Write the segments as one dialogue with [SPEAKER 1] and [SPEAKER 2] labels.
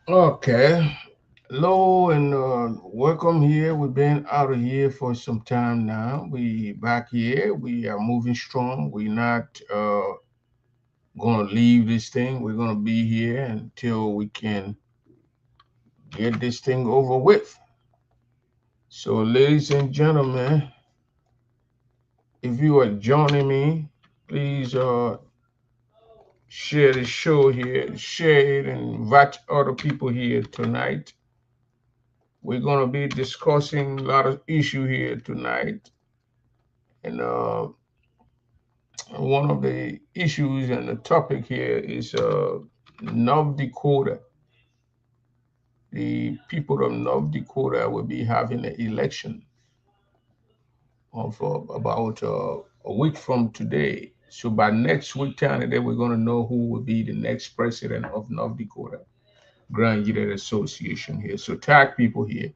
[SPEAKER 1] Okay, hello and welcome here. We've been out of here for some time now. We back here. We are moving strong. We're not gonna leave this thing. We're gonna be here until we can get this thing over with. So, ladies and gentlemen, if you are joining me, please share the show here, share it, and invite other people here tonight. We're going to be discussing a lot of issue here tonight, and one of the issues and the topic here is North Dakota. The people of North Dakota will be having an election of about a week from today. So by next week, Canada, we're going to know who will be the next president of North Dakota Grand Unit Association here. So tag people here,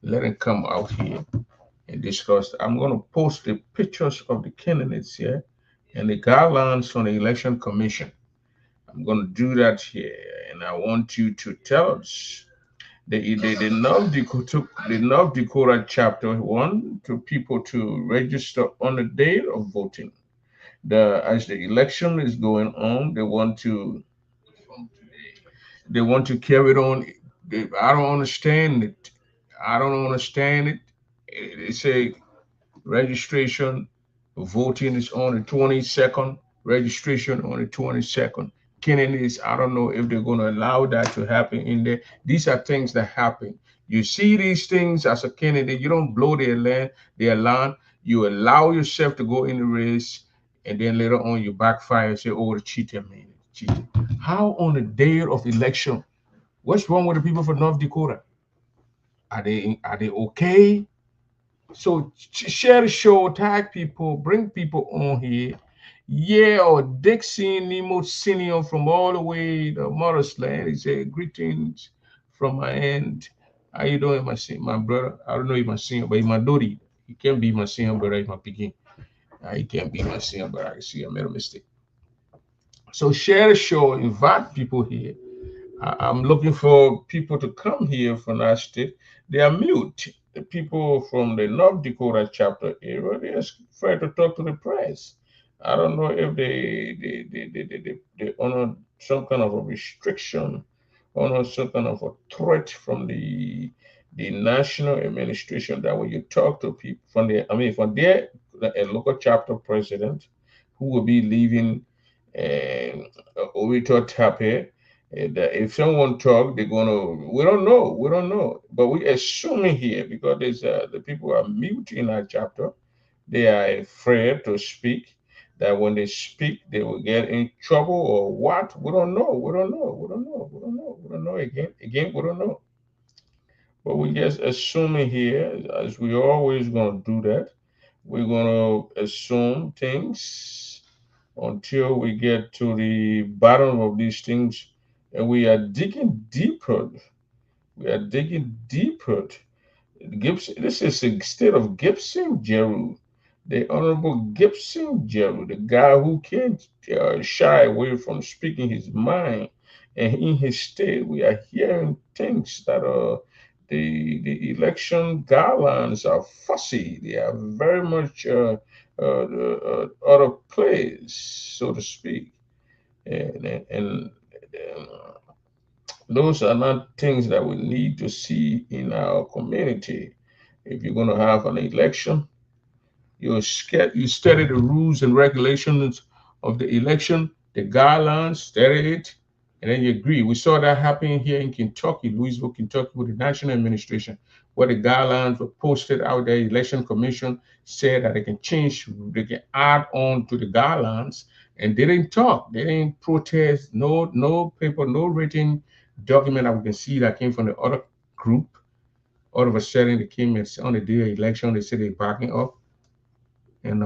[SPEAKER 1] let them come out here and discuss. I'm going to post the pictures of the candidates here and the guidelines from the Election Commission. I'm going to do that here, and I want you to tell us the North Dakota chapter want to people to register on the day of voting. As the election is going on, they want to carry it on. I don't understand it. I don't understand it. They say registration voting is on the 22nd. Registration on the 22nd. Candidates, I don't know if they're going to allow that to happen in there. These are things that happen. You see these things as a candidate, you don't blow their line. You allow yourself to go in the race, and then later on you backfire and say, oh, the cheater, man, cheater. How on the day of election? What's wrong with the people from North Dakota? Are they okay? So share the show, tag people, bring people on here, Yeah, or Dixie Nemo Senior from all the way to Morris Land. He said, greetings from my end. How you doing, my brother? I don't know if my senior, but he's my duty. He can't be my senior brother, he's my picking. He can't be my senior brother. I see I made a mistake. So share the show, invite people here. I'm looking for people to come here from our state. They are mute. The people from the North Dakota chapter area, they are afraid to talk to the press. I don't know if they honor some kind of a restriction, honor some kind of a threat from the national administration that when you talk to people from the, I mean, from their a local chapter president who will be leaving Orito Tape, and if someone talk, they're gonna. We don't know. We don't know. But we assuming here because there's the people are mute in our chapter. They are afraid to speak. That when they speak, they will get in trouble or what? We don't know. We don't know. We don't know. We don't know. We don't know again. Again, we don't know. But we just assuming here, as we always gonna do that. We're gonna assume things until we get to the bottom of these things, and we are digging deeper. We are digging deeper. Gibson, this is the state of Gibson Jeru, the Honorable Gibson Jeru, the guy who can't shy away from speaking his mind. And in his state, we are hearing things that are the election guidelines are fussy. They are very much out of place, so to speak. And those are not things that we need to see in our community. If you're going to have an election, you study the rules and regulations of the election, the guidelines, study it, and then you agree. We saw that happening here in Kentucky, Louisville, Kentucky, with the national administration, where the guidelines were posted out there. Election Commission said that they can change, they can add on to the guidelines, and they didn't talk, they didn't protest. No paper, no written document that we can see that came from the other group. All of a sudden, they came and on the day of election, they said they're backing up. And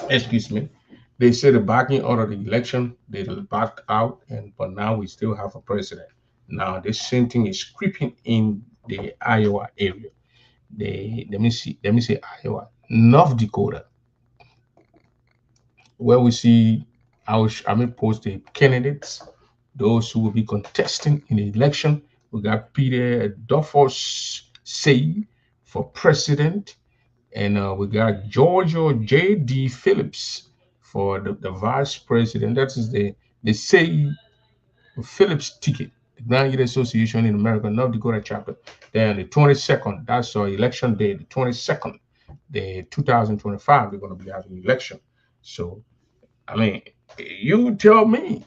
[SPEAKER 1] excuse me, they said the backing out of the election, they backed out, and but now we still have a president. Now this same thing is creeping in the Iowa area. Let me say Iowa, North Dakota, where we see I mean post the candidates, those who will be contesting in the election. We got Peter Duffus say for president, and we got Georgia J.D. Phillips for the vice president. That is the say Phillips ticket, the Grand Youth Association in America, North Dakota chapter. Then the 22nd, that's our election day, the 22nd, the 2025, we're going to be having election. So, I mean, you tell me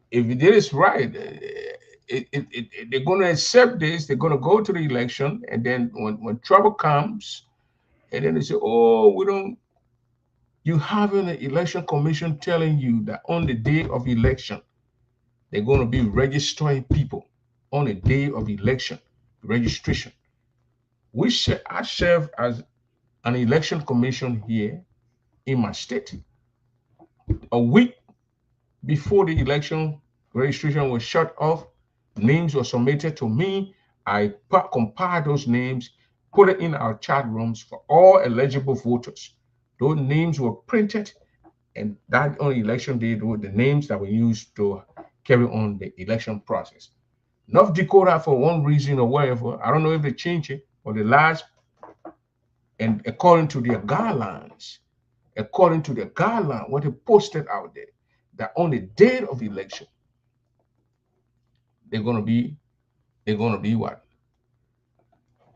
[SPEAKER 1] if you did this right. They're going to accept this. They're going to go to the election, and then when trouble comes, and then they say, "Oh, we don't." You having an election commission telling you that on the day of election, they're going to be registering people on the day of election registration. I serve as an election commission here in my state. A week before the election registration was shut off, names were submitted to me. I compiled those names, put it in our chat rooms for all eligible voters. Those names were printed, and that on election day were the names that were used to carry on the election process. North Dakota, for one reason or whatever, I don't know if they changed it or the last, and according to the guideline, what they posted out there, that on the day of election, they're gonna be what?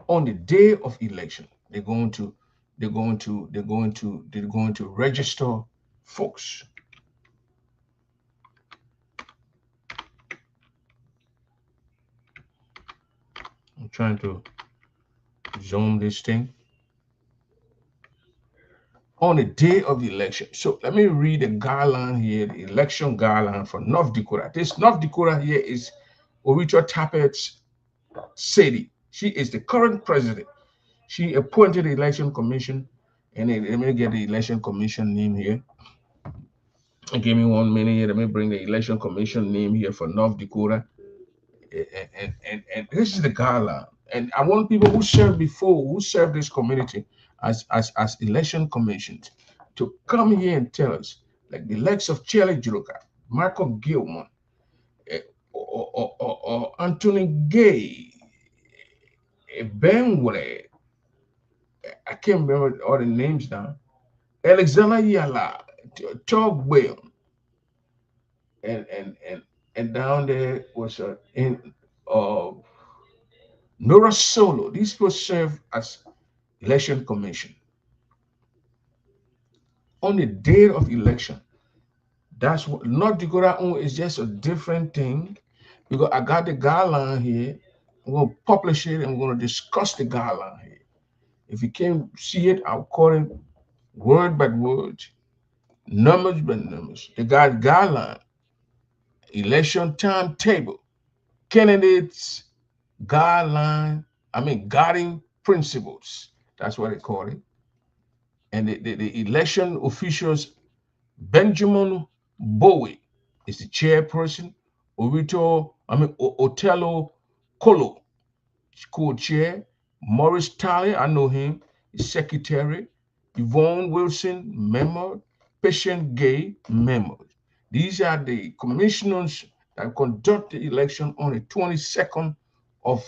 [SPEAKER 1] On the day of election, they're going to register folks. I'm trying to zoom this thing. On the day of the election. So let me read the guideline here, the election guideline for North Dakota. This North Dakota here is Orito Tapet's Sadie. She is the current president. She appointed the election commission, and let me get the election commission name here. Give me 1 minute here. Let me bring the election commission name here for North Dakota. And this is the gala. And I want people who served before, who served this community as election commissions, to come here and tell us, like the likes of Charlie Juroka, Michael Gilman, or Anthony Gay, Ben Wale, I can't remember all the names now, Alexander Yala, Tog Whale, and down there was in uh, Nora Solo. These people serve as election commission on the day of election. That's what North Dakota own is just a different thing because I got the guideline here. I'm going to publish it and we're going to discuss the guideline here. If you can't see it, I'll call it word by word, numbers by numbers. The guideline, election timetable, candidates guideline, guiding principles. That's what they call it. And the election officials, Benjamin Bowie is the chairperson. Otello Colo, co-chair. Morris Talley, I know him, is secretary. Yvonne Wilson, member. Patient Gay, member. These are the commissioners that conduct the election on the 22nd of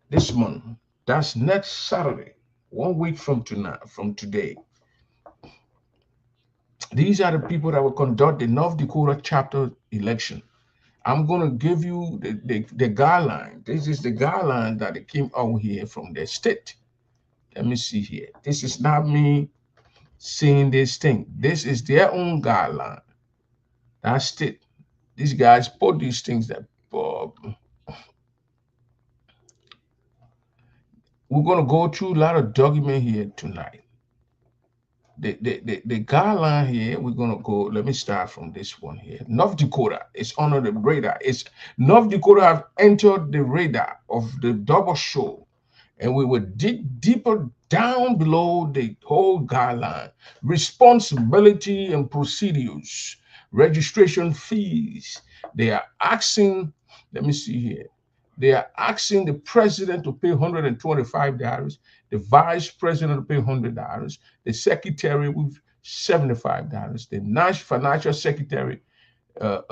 [SPEAKER 1] this month. That's next Saturday, 1 week from tonight, from today. These are the people that will conduct the North Dakota chapter election. I'm going to give you the guideline. This is the guideline that they came out here from their state. Let me see here. This is not me saying this thing. This is their own guideline. That's it. These guys put these things that we're going to go through a lot of document here tonight. The guideline here, we're going to go, let me start from this one here. North Dakota is under the radar. It's North Dakota have entered the radar of the double show, and we will dig deeper down below the whole guideline. Responsibility and procedures, registration fees. They are asking, let me see here. They are asking the president to pay $125, the vice president to pay $100, the secretary with $75, the financial secretary. But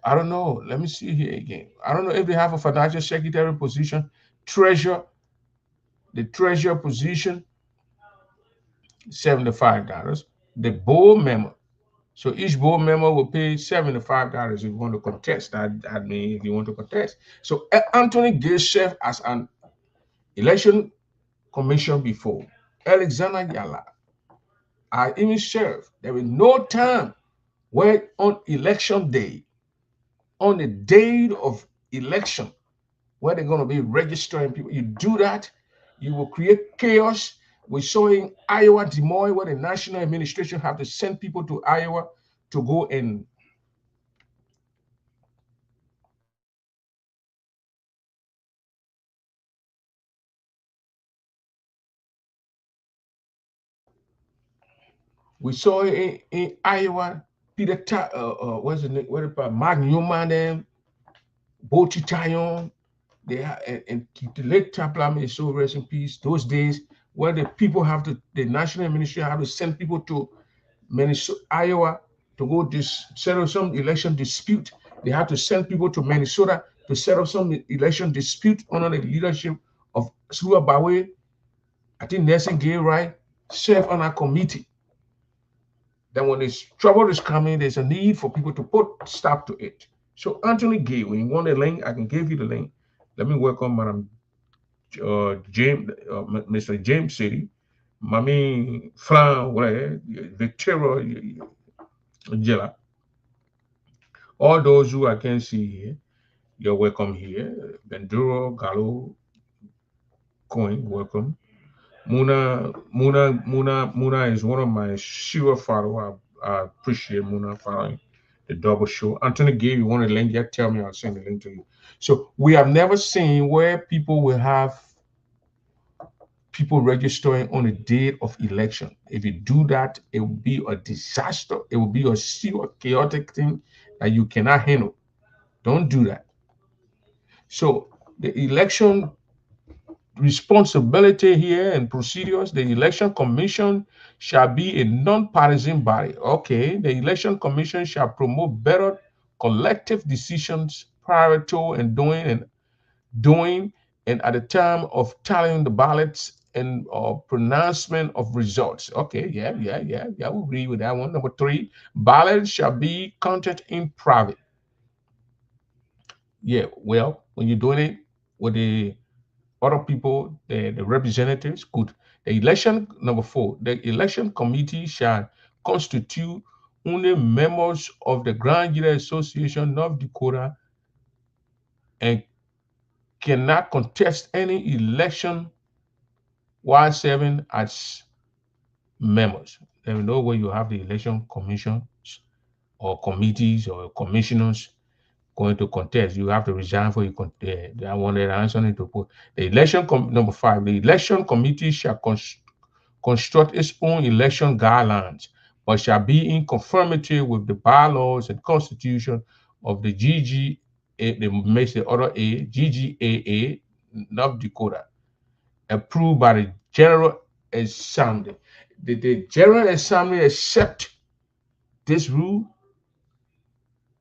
[SPEAKER 1] I don't know. Let me see here again. I don't know if they have a financial secretary position, the treasurer position, $75. The board member. So each board member will pay $75 if you want to contest. I mean, if you want to contest. So Anthony Gay served as an election commission before. Alexander Yala, I even served. There was no time where on election day, on the day of election, where they're going to be registering people. You do that, you will create chaos. We saw in Iowa, Des Moines, where the national administration have to send people to Iowa to go and we saw in Iowa, Peter, what's the name? What about Mark Newman and Bochi Tayon? They and the late Taplam is so rest in peace. Those days where the people have to, the national administration have to send people to Minnesota, Iowa to go settle some election dispute. They have to send people to Minnesota to settle some election dispute under the leadership of Sua Bawe. I think Nelson Gay, right, serve on a committee. Then when this trouble is coming, there's a need for people to put stop to it. So Anthony Gay, when you want the link, I can give you the link. Let me welcome Madam James, Mr. James City, Mami Flan, Victoria Jella. All those who I can see here, you're welcome here. Benduro, Gallo, Coin, welcome. Muna is one of my sure followers. I appreciate Muna following. the double show. Anthony gave you one of the link. Just tell me, I'll send the link to you. So we have never seen where people will have people registering on the day of election. If you do that, it will be a disaster. It will be a serious chaotic thing that you cannot handle. Don't do that. So the election responsibility here and procedures, the election commission shall be a non-partisan body. Okay, the election commission shall promote better collective decisions prior to and doing and at the time of tallying the ballots and pronouncement of results. Okay, yeah, we agree with that one. Number three, ballots shall be counted in private. Yeah, well, when you're doing it with the other people, the representatives, good. The election, number four, the election committee shall constitute only members of the Grand Jury Association, North Dakota, and cannot contest any election while serving as members. There is no way you have the election commissions or committees or commissioners going to contest. You have to resign for you contest. I wanted answer to put the number five. The election committee shall construct its own election guidelines, but shall be in conformity with the bylaws and constitution of the GGA, they makes the other A, GGAA, North Dakota, approved by the General Assembly. The General Assembly accept this rule.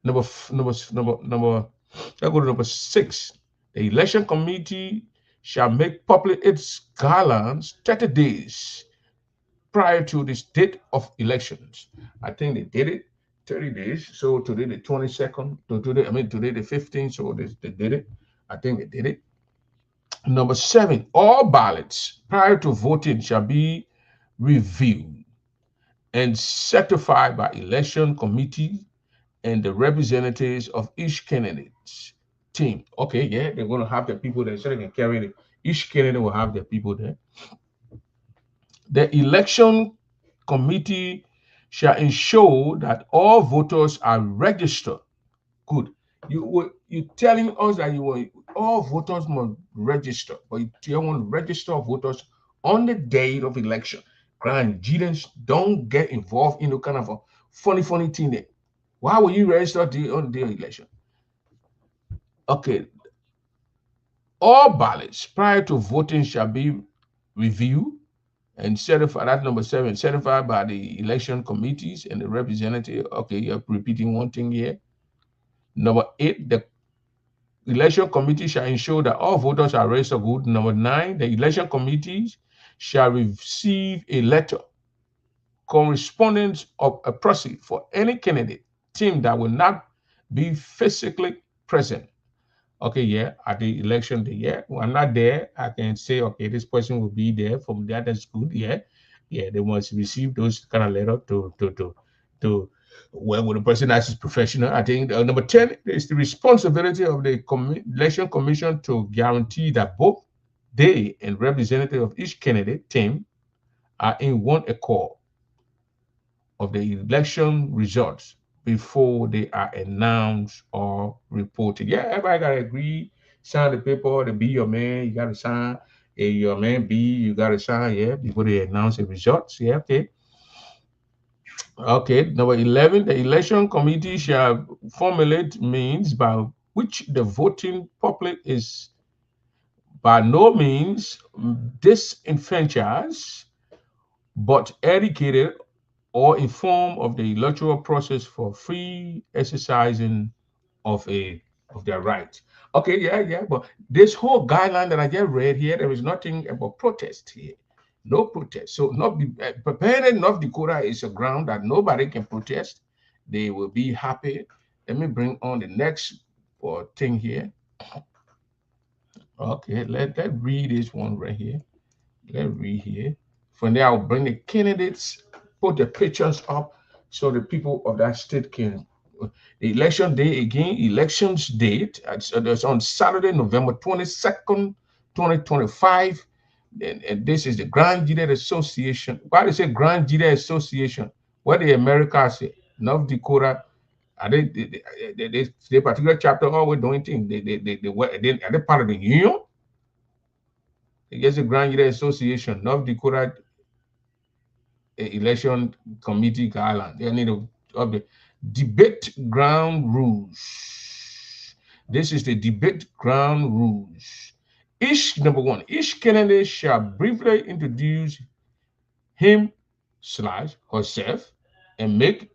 [SPEAKER 1] Number, let's go to number six. The election committee shall make public its guidelines 30 days prior to this date of elections. I think they did it 30 days. So today the 22nd, today the 15th, so they did it. I think they did it. Number seven, all ballots prior to voting shall be reviewed and certified by election committee and the representatives of each candidate's team. Okay, yeah, they're going to have the people there so they can carry it. Each candidate will have their people there. The election committee shall ensure that all voters are registered. Good. You telling us that you want all voters must register, but you don't want to register voters on the day of election. Grand Judens don't get involved in the kind of a funny thing there. Why will you register on the day of election? Okay. All ballots prior to voting shall be reviewed and certified. That's number seven, certified by the election committees and the representative. Okay, you're repeating one thing here. Number eight, the election committee shall ensure that all voters are registered good. Number nine, the election committees shall receive a letter correspondence of a proxy for any candidate team that will not be physically present. Okay, yeah, at the election day, yeah, I'm not there. I can say, okay, this person will be there from the other school. Yeah, yeah, they must receive those kind of letter to well, with the person that is professional. I think number 10 is the responsibility of the election commission to guarantee that both they and representative of each candidate team are in one accord of the election results before they are announced or reported. Yeah, everybody gotta agree, sign the paper to be your man. You gotta sign. Your man B, you gotta sign. Yeah, before they announce the results. Yeah, okay. Okay, number 11, the election committee shall formulate means by which the voting public is by no means disenfranchised, but educated or informed of the electoral process for free exercising of a of their rights. Okay, yeah. But this whole guideline that I just read here, there is nothing about protest here. No protest. So not be prepared enough. Dakota is a ground that nobody can protest. They will be happy. Let me bring on the next thing here. Okay, let read this one right here. Let's read here. From there, I'll bring the candidates, put the pictures up so the people of that state can. The election day again, elections date. It's on Saturday, November 22nd, 2025. And this is the Grand Jury Association. Why do they say Grand Jury Association? What the Americans say? North Dakota Are they particular chapter always doing things? Are they part of the union? I guess the Grand Union Association, North Dakota Election Committee guideline. They need to update. Debate ground rules. This is the debate ground rules. Number one, each candidate shall briefly introduce him slash herself and make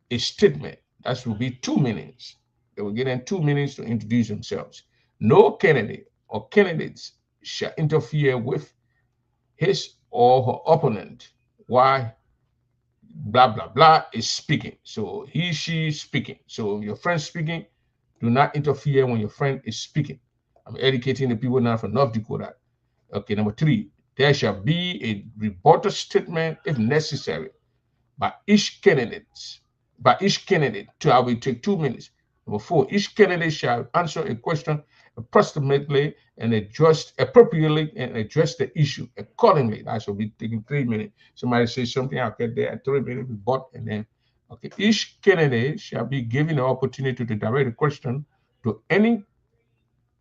[SPEAKER 1] a statement. That will be 2 minutes. They will get in 2 minutes to introduce themselves. No candidate or candidates shall interfere with his or her opponent while blah blah blah is speaking. So he, she is speaking. So your friend speaking, do not interfere when your friend is speaking. I'm educating the people now from North Dakota. Okay, number three, there shall be a rebuttal statement if necessary by each candidate. By each candidate, I will take 2 minutes. Number four, each candidate shall answer a question approximately and address appropriately and address the issue accordingly. That shall be taking 3 minutes. Somebody says something, I'll get there at 3 minutes, rebut, and then okay. Each candidate shall be given the opportunity to direct a question to any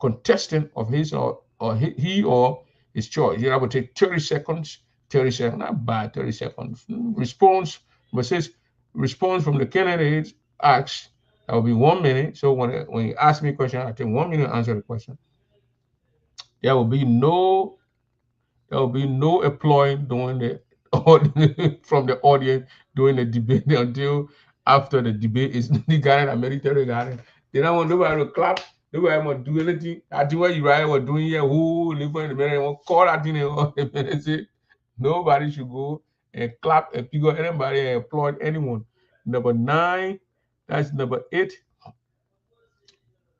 [SPEAKER 1] contestant of his or he or his choice. I would take 30 seconds, 30 seconds, not bad, 30 seconds. Response, but says response from the candidate asks, that will be 1 minute. So when you ask me a question, I take 1 minute to answer the question. There will be no there will be no applauding during the from the audience during the debate until after the debate is the guy in military garden. They don't want nobody to clap, nobody want to do anything. I do what you right were doing here. Who live in the minute call that thing and say nobody should go and clap and pick up anybody and applaud anyone. Number nine, that's number eight.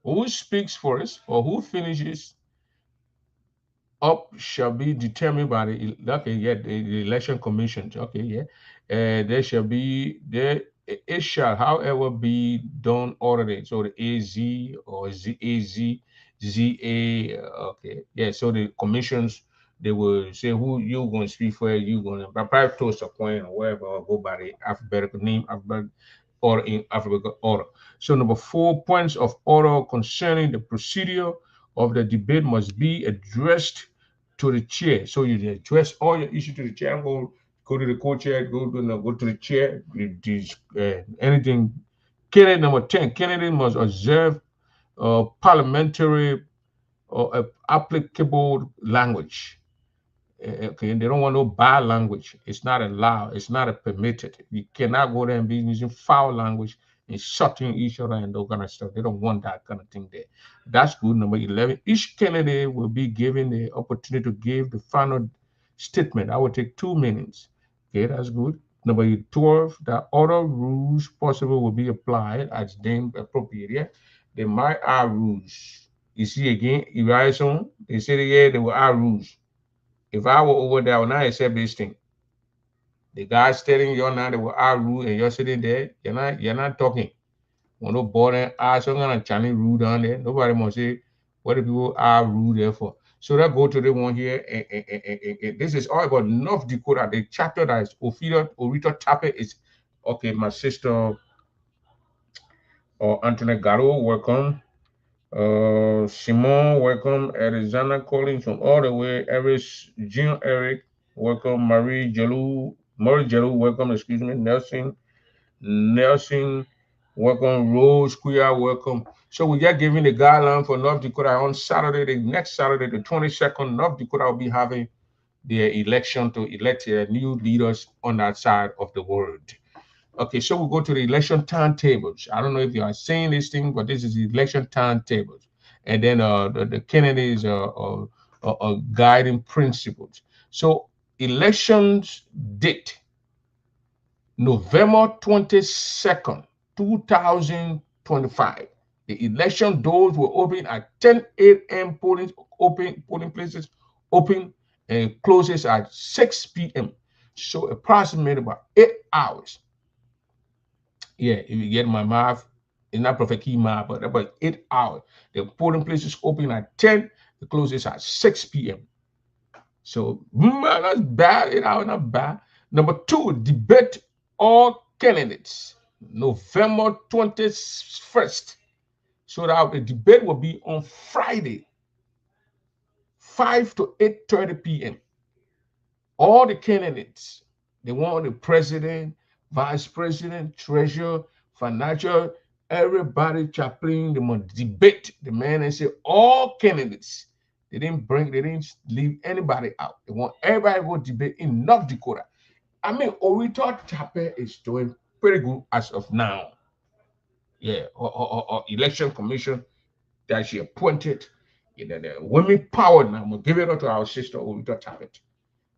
[SPEAKER 1] Who speaks first or who finishes up shall be determined by the election commission. Okay, yeah. There shall be there it shall, however, be done orderly. So the AZ or ZA. Okay, yeah. So the commissions they will say who you going to speak for. You going to private toast a coin or whatever, or go by the alphabetical name, alphabetical or in alphabetical order. So number four, points of order concerning the procedure of the debate must be addressed to the chair. So you address all your issues to the chair. Go to the co-chair, go to the chair. Anything. Candidate number 10, candidate must observe parliamentary or applicable language. Okay, and they don't want no bad language. It's not allowed. It's not permitted. You cannot go there and be using foul language and shutting each other and all kind of stuff. They don't want that kind of thing there. That's good. Number 11, each candidate will be given the opportunity to give the final statement. I will take 2 minutes. Okay, that's good. Number 12, the other rules possible will be applied as deemed appropriate. Yeah, they might have rules. You see again, evaluation. They say yeah, there were our rules. If I were over there, I would not accept this thing. The guy's telling you now they were our rule and you're sitting there, you're not talking. When no boring ask some kind of Chinese rule down there, nobody must say what the people are rule there for. So that go to the one here, and this is all about North Dakota. The chapter that is Orita topic is okay. My sister or Antoinette Garo, welcome. Simon, welcome. Arizona calling from all the way. Jean Eric, welcome. Marie Jelou, welcome. Excuse me. Nelson, welcome. Rose Quia, welcome. So we are giving the guideline for North Dakota on Saturday, the next Saturday, the 22nd. North Dakota will be having their election to elect their new leaders on that side of the world. Okay, so we go to the election timetables. I don't know if you are saying this thing, but this is the election timetables. And then the candidates are guiding principles. So elections date, November 22nd, 2025. The election doors will open at 10 a.m. Polling places open and closes at 6 p.m. So approximately about 8 hours. Yeah, if you get my math, it's not perfect key math, but about 8 hours. The polling places open at 10, the closes at 6 p.m. So that's bad, 8 hours, not bad. Number two, debate all candidates. November 21st. So that the debate will be on Friday, 5 to 8:30 p.m. All the candidates, they want the president, vice president, treasurer, financial, everybody, chaplain, they must debate the man and say all candidates. They didn't leave anybody out. They want everybody to go debate in North Dakota. I mean, Orita Chape is doing pretty good as of now. Yeah, or election commission that she appointed. You know, the women power now. I'm gonna give it up to our sister Orita Chape.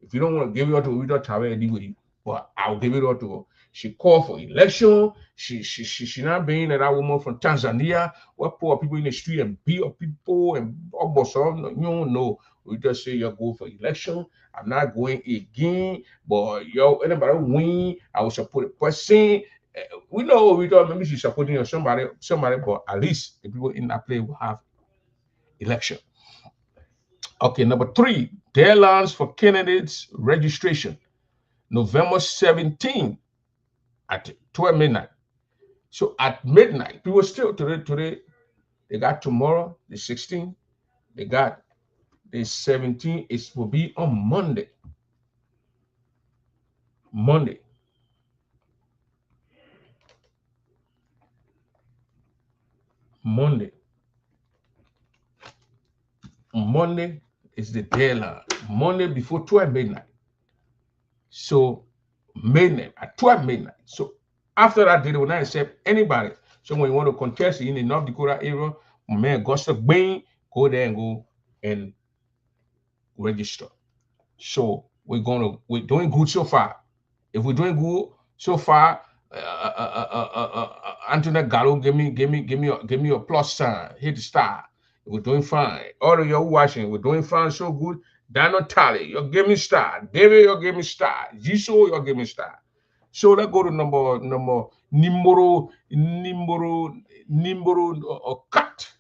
[SPEAKER 1] If you don't want to give it up to Rita Tare anyway, but I'll give it up to her. She called for election. She not being that woman from Tanzania where poor people in the street and beat up people and almost all. You don't know. We just say you go for election. I'm not going again, but yo, anybody win, I will support a person. We know we thought maybe she's supporting somebody, but at least the people in that place will have election. Okay, number three, deadlines for candidates registration. November 17th at 12 midnight. So at midnight, people still today, they got tomorrow, the 16th, they got the 17th. It will be on Monday. Monday. Monday. Monday is the deadline. Monday before 12 midnight. So midnight at 12 midnight. So after that day, they will not accept anybody. So when you want to contest in the North Dakota area, man, Augusta Bain, go there and go and register. So we're doing good so far. If we're doing good so far, Anthony Gallo, give me a plus sign. Hit the star. We're doing fine. All of you watching, we're doing fine, so good. Daniel Tally, you're giving star. David, you're giving star. Jisoo, you're giving star. So let's go to number Nimboro cut.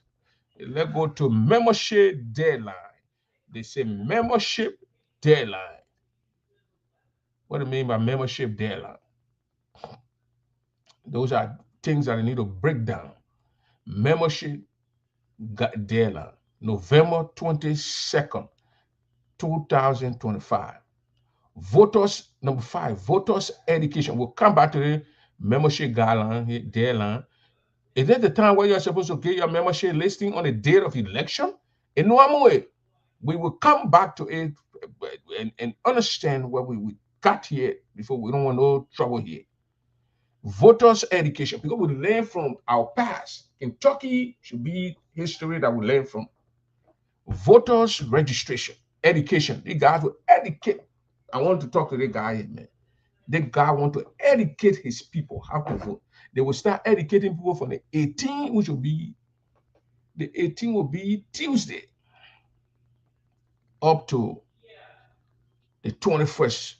[SPEAKER 1] Let's go to membership deadline. They say membership deadline. What do you mean by membership deadline? Those are things that I need to break down. Membership deadline, November 22nd, 2025. Voters, number five, voters education. We'll come back to the membership guideline, deadline. Is that the time where you're supposed to get your membership listing on the date of election? In normal way, we will come back to it and understand where we got here before we don't want no trouble here. Voters education, because we learn from our past. Kentucky should be history that we learn from. Voters registration, education. The guys will educate. I want to talk to the guy here, man. The guy want to educate his people how to vote. They will start educating people from the 18th, which will be the 18th will be Tuesday, up to the 21st.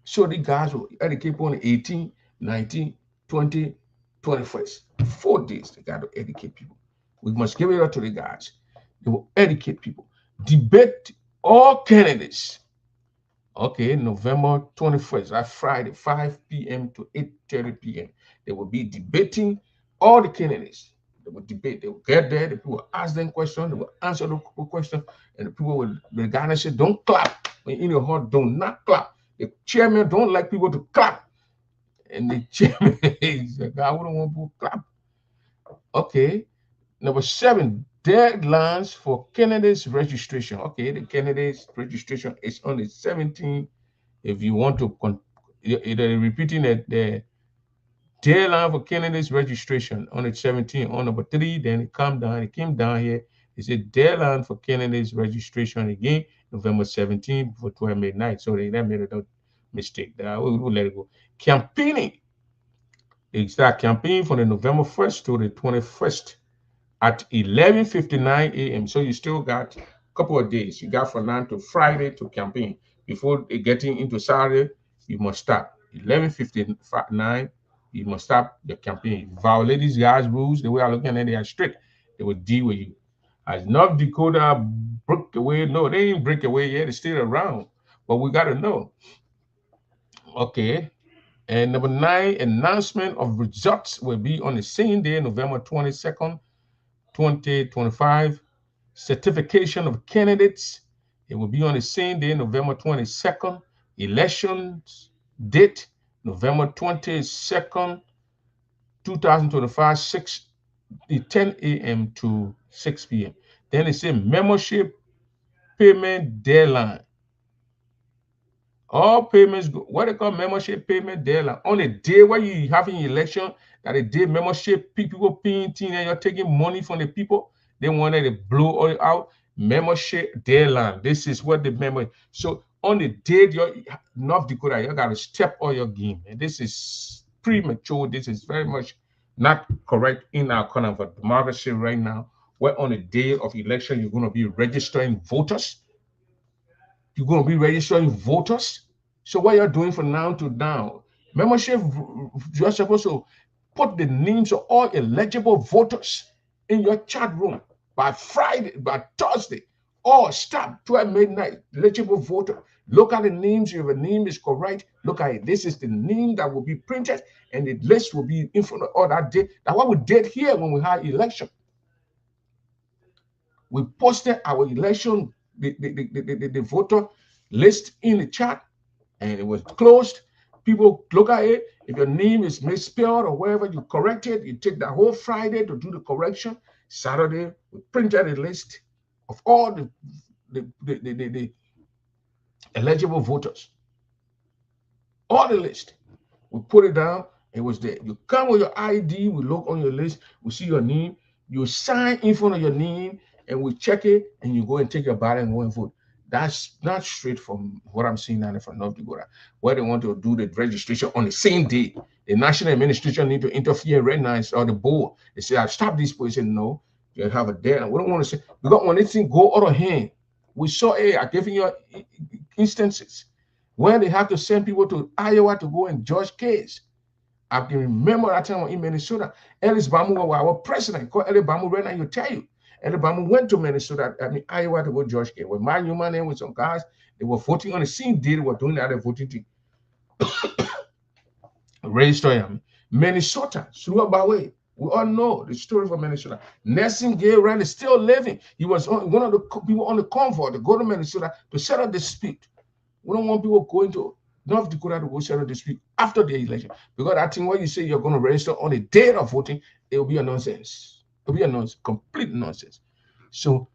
[SPEAKER 1] So the guys will educate people on the 18th, 19th, 20th, 21st. 4 days they got to educate people. We must give it up to the guys. They will educate people. Debate all candidates. Okay, November 21st, that's Friday, 5 p.m. to 8:30 p.m. They will be debating all the candidates. They will debate. They will get there. The people will ask them questions. They will answer the questions. And the people will, the guy say, don't clap. When in your heart, do not clap. The chairman don't like people to clap. And the chairman is like, I wouldn't want people to clap. Okay. Number seven, deadlines for candidates registration. Okay, the candidates registration is on the 17th. If you want to, they're repeating that the deadline for candidates registration on the 17th. On number three, then it came down here. It said deadline for candidates registration again, November 17th for 12 midnight. So that made a mistake. We'll let it go. Campaigning. They start campaigning from the November 1st to the 21st at 11:59 a.m. So you still got a couple of days. You got from now to Friday to campaign. Before getting into Saturday, you must start 11:59. You must stop the campaign. You violate these guys' rules. The way I'm looking at it, they are strict. They will deal with you. As North Dakota broke away, no, they didn't break away yet. They're still around. But we got to know. Okay. And number 9, announcement of results will be on the same day, November 22nd, 2025. Certification of candidates, it will be on the same day, November 22nd. Elections date, November 22nd, 2025, 10 a.m. to 6 p.m. Then it says membership payment deadline. All payments, what they call membership payment deadline. On the day where you having election, that the day membership people paying thing and you're taking money from the people, they wanted to blow all out. Membership deadline. This is what the member. So on the day you're North Dakota, you gotta step all your game. And this is premature. This is very much not correct in our kind of a democracy right now. Where on the day of election, you're gonna be registering voters. You're going to be registering voters. So what you're doing from now to now, membership, you're supposed to put the names of all eligible voters in your chat room by Friday, by Thursday, or stop 12 midnight. Eligible voter. Look at the names. If a name is correct, look at it. This is the name that will be printed, and the list will be in front of all that day. That's what we did here when we had election. We posted our election, the voter list in the chat, and it was closed. People look at it. If your name is misspelled or wherever, you correct it. You take that whole Friday to do the correction. Saturday, we printed a list of all the eligible voters. All the list. We put it down. It was there. You come with your ID. We look on your list. We see your name. You sign in front of your name, and we check it, and you go and take your ballot and go and vote. That's not straight from what I'm seeing now from North Dakota, where they want to do the registration on the same day. The national administration need to interfere right now, or the board. They say, I've stopped this place. They say, no, you have a deadline. We don't want to say, because when this thing go out of hand, we saw, hey, I'm giving you instances where they have to send people to Iowa to go and judge case. I can remember that time in Minnesota, Ellis Bamu was our president. Called Ellis Bamu right now, he'll tell you. Ellis Bamu went to Minnesota, Iowa to go judge case. When my human name with some guys, they were voting on the same day, they were doing the other voting thing. Register Minnesota, by way. We all know the story from Minnesota. Nelson Gay Rand is still living. He was one of the people on the convoy to go to Minnesota to settle the dispute. We don't want people going to North Dakota to go settle the dispute after the election. Because I think when you say you're going to register on the day of voting, it will be a nonsense. It will be a nonsense, complete nonsense. So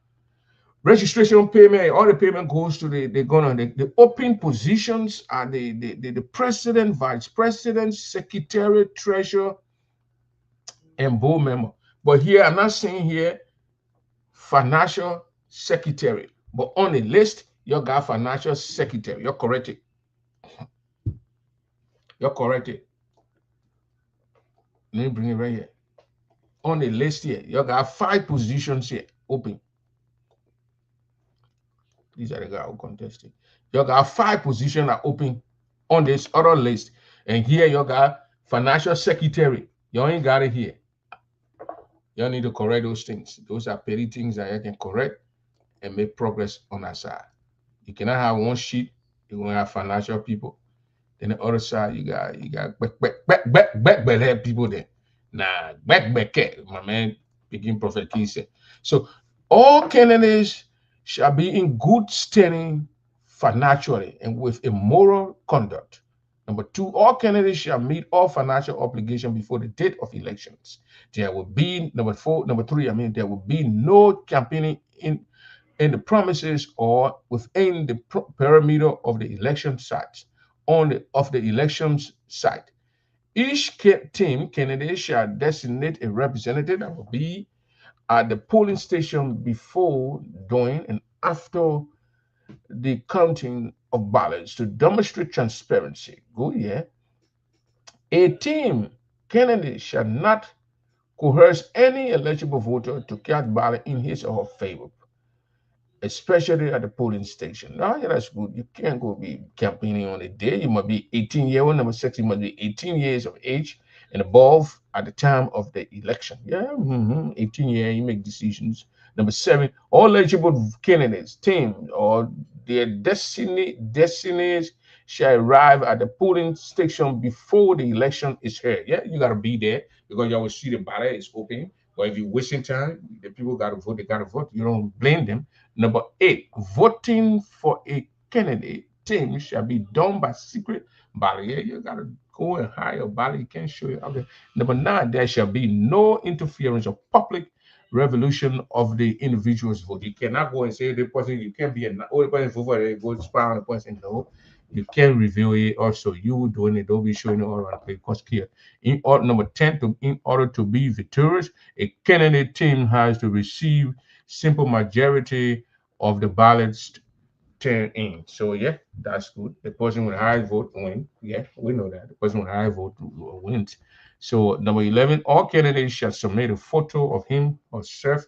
[SPEAKER 1] registration payment, all the payment goes to the open positions are the president, vice president, secretary, treasurer, and board member. But here, I'm not saying here financial secretary, but on the list, you got financial secretary. You're corrected. You're corrected. Let me bring it right here. On the list here, you got 5 positions here open. These are the guys who contested. You got 5 positions that open on this other list. And here you got financial secretary. You ain't got it here. You need to correct those things. Those are petty things that you can correct and make progress on that side. You cannot have one sheet. You're gonna have financial people. Then the other side, you got back people there. Nah, back, my man, begin Prophet King said. So all candidates shall be in good standing financially and with a moral conduct. Number 2, all candidates shall meet all financial obligations before the date of elections. There will be number 3. There will be no campaigning in the promises or within the perimeter of the election sites of the elections site. Each team candidate shall designate a representative that will be at the polling station before, during, and after the counting of ballots to demonstrate transparency. Good, yeah. A team candidate shall not coerce any eligible voter to cast ballot in his or her favor, especially at the polling station. Now, yeah, that's good. You can't go be campaigning on a day. You must be 18 years old. Number 6, you must be 18 years of age and above at the time of the election. Yeah, 18 years, you make decisions. Number 7, all eligible candidates, team, or their destinies shall arrive at the polling station before the election is held. Yeah, you got to be there because you always see the ballot is open. But if you're wasting time, the people got to vote, they got to vote. You don't blame them. Number 8, voting for a candidate team shall be done by secret ballot. Yeah, you got to go and hire a ballot. You can't show it. Okay. Number 9, there shall be no interference of public revolution of the individual's vote. You cannot go and say the person, you can't be an only person vote for it, go spy on the person. No, you can reveal it. Also, you doing it, don't be showing it all around the place. Here, in order, number 10, in order to be victorious, a candidate team has to receive simple majority of the ballots turn in. So yeah, that's good. The person with high vote win. Yeah, we know that. The person with high vote wins. So number 11, all candidates shall submit a photo of him or herself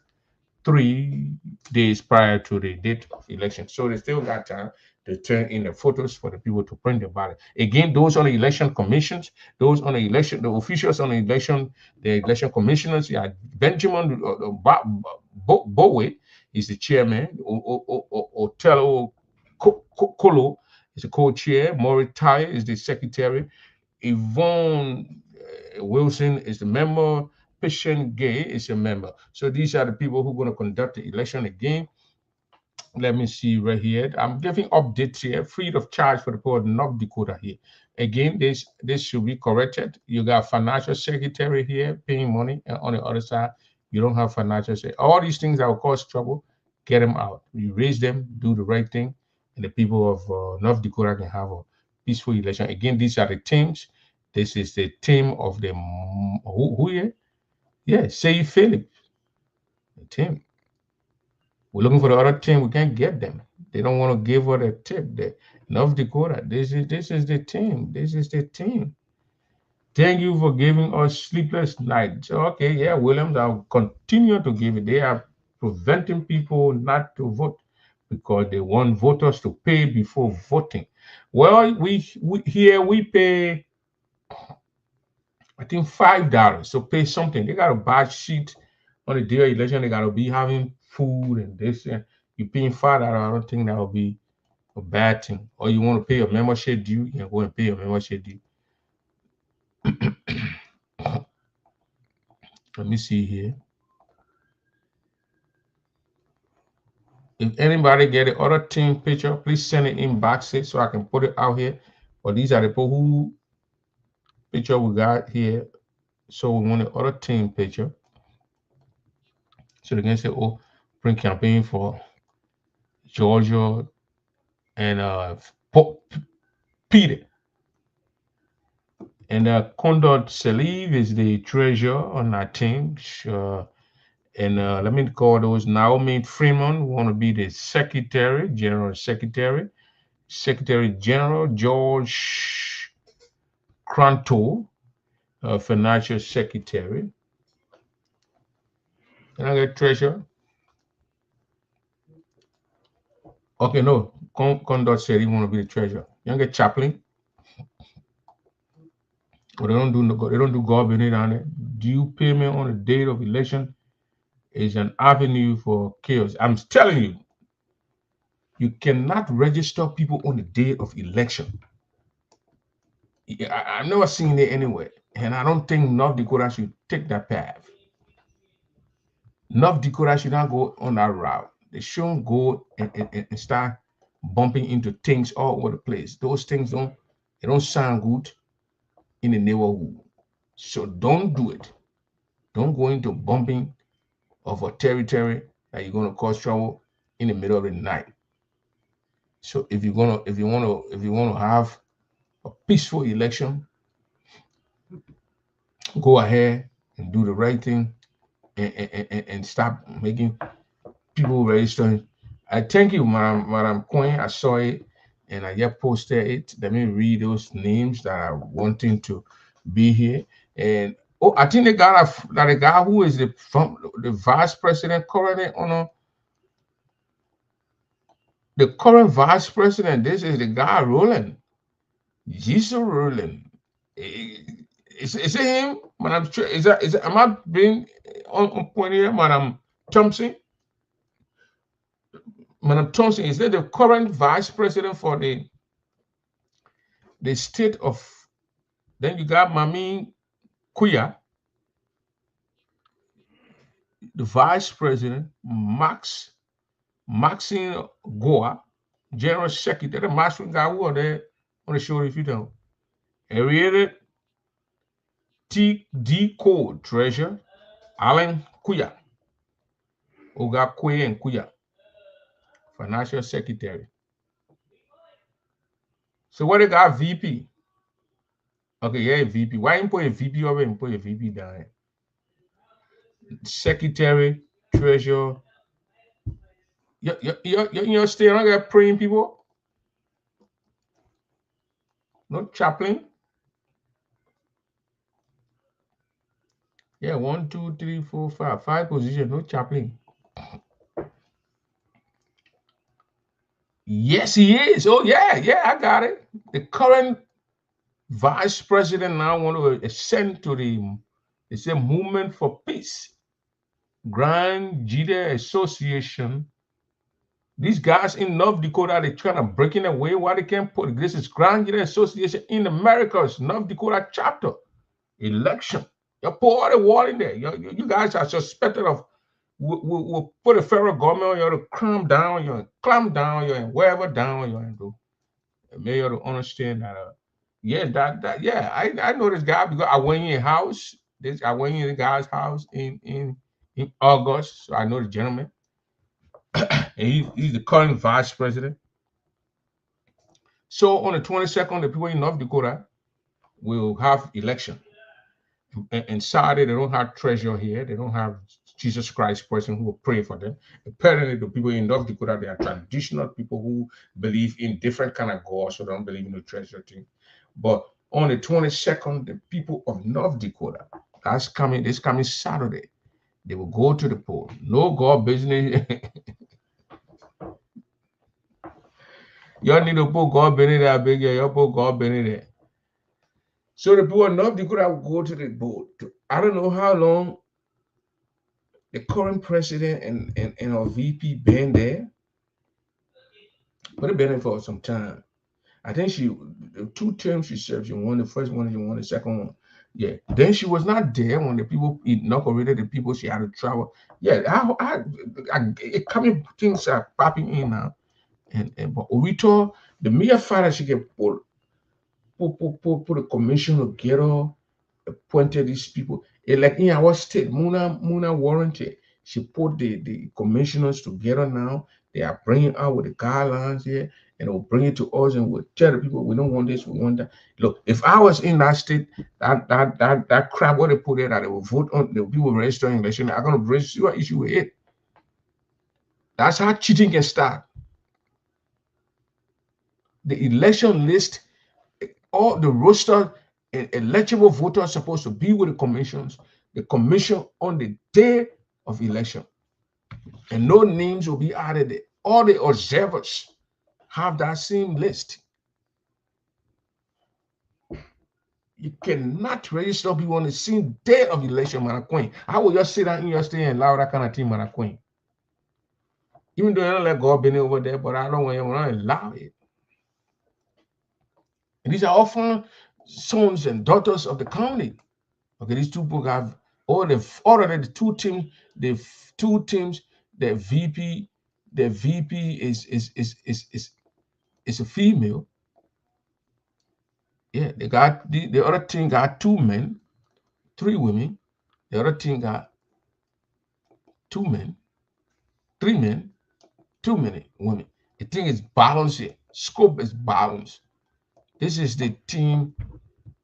[SPEAKER 1] 3 days prior to the date of election. So they still got time to turn in the photos for the people to print the ballot. Again, those on the election commissions, those on the election, the officials on the election commissioners, yeah, Benjamin Bowie is the chairman, Otello Kolo is the co-chair, Maury Tyre is the secretary, Yvonne Wilson is the member, Patient Gay is a member. So these are the people who are going to conduct the election again. Let me see right here. I'm giving updates here, free of charge for the people of North Dakota here. Again, this should be corrected. You got financial secretary here paying money, and on the other side, you don't have financial secretary. All these things that will cause trouble, get them out. You raise them, do the right thing, and the people of North Dakota can have a peaceful election. Again, these are the teams. This is the team of the who here? Yeah, say Philip, the team. We're looking for the other team. We can't get them. They don't want to give her a tip. The North Dakota. This is the team. This is the team. Thank you for giving us sleepless nights. Okay, yeah, Williams, I'll continue to give it. They are preventing people not to vote because they want voters to pay before voting. Well, we here we pay, I think $5. So pay something. They got a badge sheet on the day of election. They got to be having food and this. And you paying $5. I don't think that will be a bad thing. Or you want to pay a membership due, you can go and pay a membership due. Let me see here. If anybody get the other team picture, please send it in boxes so I can put it out here. But these are the people who picture we got here. So we want the other team picture. So they can say, oh, print campaign for Georgia and Peter. And Condor Saliv is the treasurer on our team. And let me call those Naomi Freeman, want to be the secretary, general secretary. Secretary General George Cranto, financial secretary. Can I get treasurer? Okay, no. Condor said he want to be the treasurer. You get chaplain. But they don't do government on it. Due payment on the date of election is an avenue for chaos. I'm telling you, you cannot register people on the day of election. I've never seen it anywhere, and I don't think North Dakota should take that path. North Dakota should not go on that route. They shouldn't go and start bumping into things all over the place. Those things don't sound good in the neighborhood. So don't do it. Don't go into bumping of a territory that you're going to cause trouble in the middle of the night. So if you want to have a peaceful election, go ahead and do the right thing and stop making people registering. I thank you, Madam Queen. I saw it and I just posted it. Let me read those names that are wanting to be here. And oh, I think they got a guy who is the vice president currently on the current vice president. This is the guy ruling. Jesus ruling. Is it him, Madam? Is that? Am I being on point here, Madam Thompson? Madam Thompson, is that the current vice president for the the state of, then you got Mami Kuya, the vice president, Maxine Ggaa, general secretary, Master Ggaa there on the show if you don't. Henrietta D. Cole, treasurer, Alan Kuya, Oga Kuya and Kuya, financial secretary. So what they got VP? Okay, yeah, VP. Why you put a VP over and put a VP down here? Secretary, treasurer. You stay around there praying people? No chaplain? Yeah, 1, 2, 3, 4, 5. 5 positions, no chaplain. Yes, he is. Oh, yeah, I got it. The current vice president now want to ascend to the, they say, Movement for Peace, Grand Jide Association. These guys in North Dakota, they're trying to breaking away why they can't put this is Grand Jide Association in America's North Dakota chapter. Election. You pour all the water in there. You guys are suspected of we'll put a federal government on you to clamp down you and wherever down you and do. May you to understand that I know this guy because I went in his house. I went in the guy's house in August. So I know the gentleman. And he's the current vice president. So on the 22nd, the people in North Dakota will have election. And Saturday, they don't have treasure here. They don't have Jesus Christ person who will pray for them. Apparently, the people in North Dakota, they are traditional people who believe in different kind of gods, so they don't believe in the treasure thing. But on the 22nd, the people of North Dakota, this coming Saturday, they will go to the poll. No God business. Y'all need to put God beneath that big, y'all put God beneath there. So the people of North Dakota will go to the board. I don't know how long the current president and our VP been there, but they've been there for some time. I think the 2 terms she served, she won the first one and she won the second one. Yeah. Then she was not there when the people inaugurated the people. She had to travel. Yeah, coming things are popping in now. And but Orito, the mere fact that she can put a commission together, appointed these people. Like in our state, Muna warranted. She put the commissioners together now. They are bringing out with the guidelines here, and they'll bring it to us, and we'll tell the people we don't want this, we want that. Look, if I was in that state, that crap what they put there that they will vote on, the people registering election are going to raise your issue with it. That's how cheating can start. The election list, all the roster and eligible voters are supposed to be with the commission on the day of election. And no names will be added there. All the observers have that same list. You cannot register people on the same day of election, man. Queen. How will you sit down in your state and allow that kind of thing, man? Queen. Even though I don't let God be over there, but I don't want to allow it. And these are often sons and daughters of the county. Okay, these two people have all of the 2 teams. The 2 teams. The VP is a female. Yeah, they got the other team got 2 men, 3 women. The other team got 2 men, 3 men, 2 women. The thing is balanced here. Scope is balanced. This is the team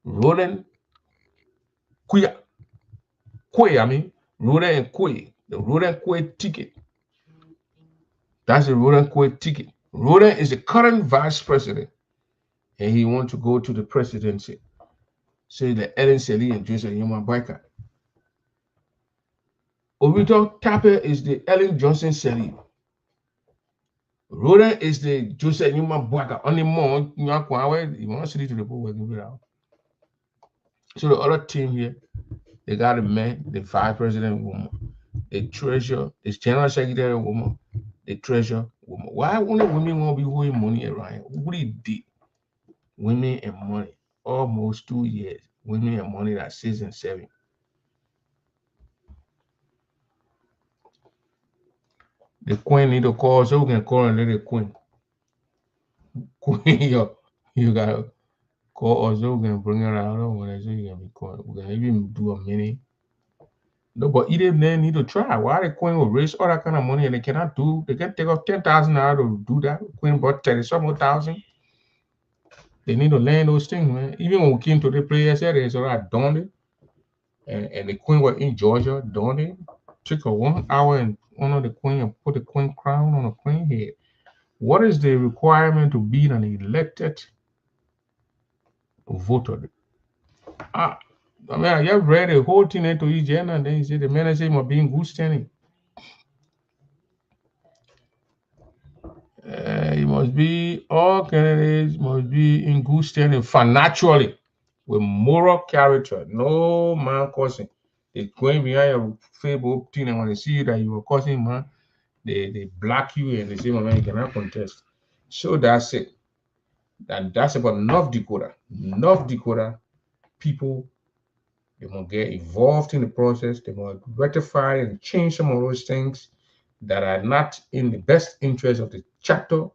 [SPEAKER 1] Roland Quay. Roland and Quay. The Roland Quay ticket. That's the Roland Quay ticket. Roland is the current vice president, and he wants to go to the presidency. Say the Ellen Seli and Joseph Yuma Boycott. Orito Tapper is the Ellen Johnson Seli. Roland is the Joseph Yuma Boycott. Only more, you want to see to the people working it out. So the other team here, they got a man, the vice president woman, the treasurer, the general secretary woman, the treasurer woman. Why only women won't be holding money around? What do you do? Women and money. Almost 2 years. Women and money at 6 and 7. The queen need to call so we can call and let the queen. Queen, you gotta call us so we can bring her out or whatever. So you can be called. We can even do a mini. No, but either men need to try. Why the queen will raise all that kind of money and they cannot do? They can take off 10,000 out to do that. Queen bought 30 some more thousand. They need to learn those things, man. Even when we came to the players here, they said, done it. And the queen was in Georgia, done it. Took her 1 hour and honor the queen and put the queen crown on the queen head. What is the requirement to be an elected voter? Ah, I mean, I just read the whole thing into each and then he said the manager must be in good standing. It must be all candidates must be in good standing financially with moral character. No man causing. They going behind your Facebook thing and when they see that you are causing man, they block you and they say, man, you cannot contest. So that's it. And that's about North Dakota. North Dakota people, they must get involved in the process. They must rectify and change some of those things that are not in the best interest of the chapter,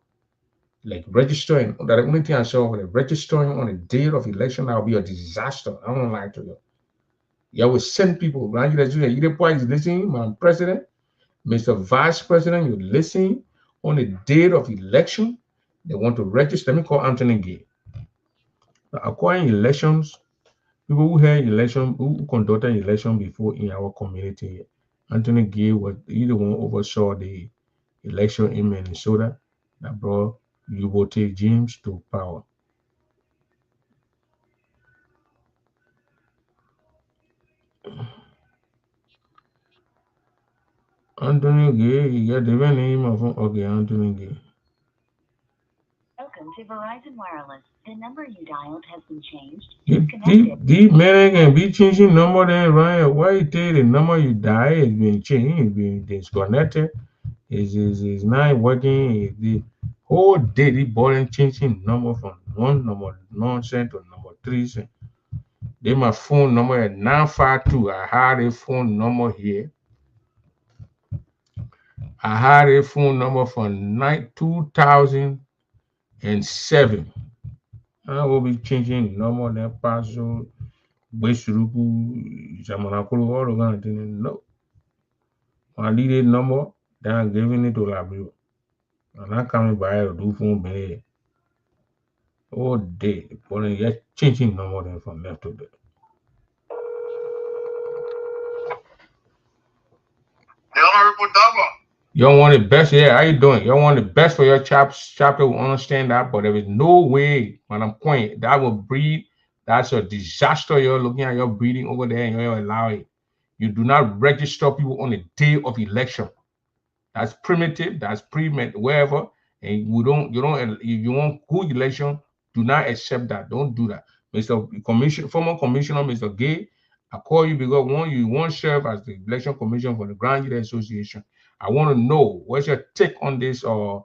[SPEAKER 1] like registering. That the only thing I saw with registering on the day of election, that will be a disaster. I don't lie to you. You will send people, right? You point is listening, Madam President, Mr. Vice President, you listen on the date of election. They want to register. Let me call Anthony Gay. Acquiring elections, people who had election, who conducted election before in our community. Anthony Gay was either one oversaw the election in Minnesota that brought Ubote James to power. Anthony Gay, you got the name of okay, Anthony Gay.
[SPEAKER 2] Welcome to Verizon Wireless. The number you dialed has been changed.
[SPEAKER 1] These men can be changing number then right? Why you tell the number you dial is being changed, it's being disconnected, is not working. The whole day the boy changing number from one number nonsense to number 3 cent. Then my phone number at 952. I had a phone number here. I had a phone number from 2007. I will be changing number then password. Besuruku, Jamanakulu, all the kind of thing. No, I need a number, then I'm giving it to Labio. And I come by to do phone me all day. But just changing number then from left to there. You don't want the best, yeah. How you doing? You don't want the best for your chapter will understand that, but there is no way, when I'm point, that will breed. That's a disaster. You're looking at your breeding over there and you're allowing. You do not register people on the day of election. That's primitive. That's primitive. Wherever, and you don't. If you want good election, do not accept that. Don't do that, Mr. Commission, former Commissioner, Mr. Gay. I call you because one, you want to serve as the election commission for the Grand Jury Association. I want to know what's your take on this, or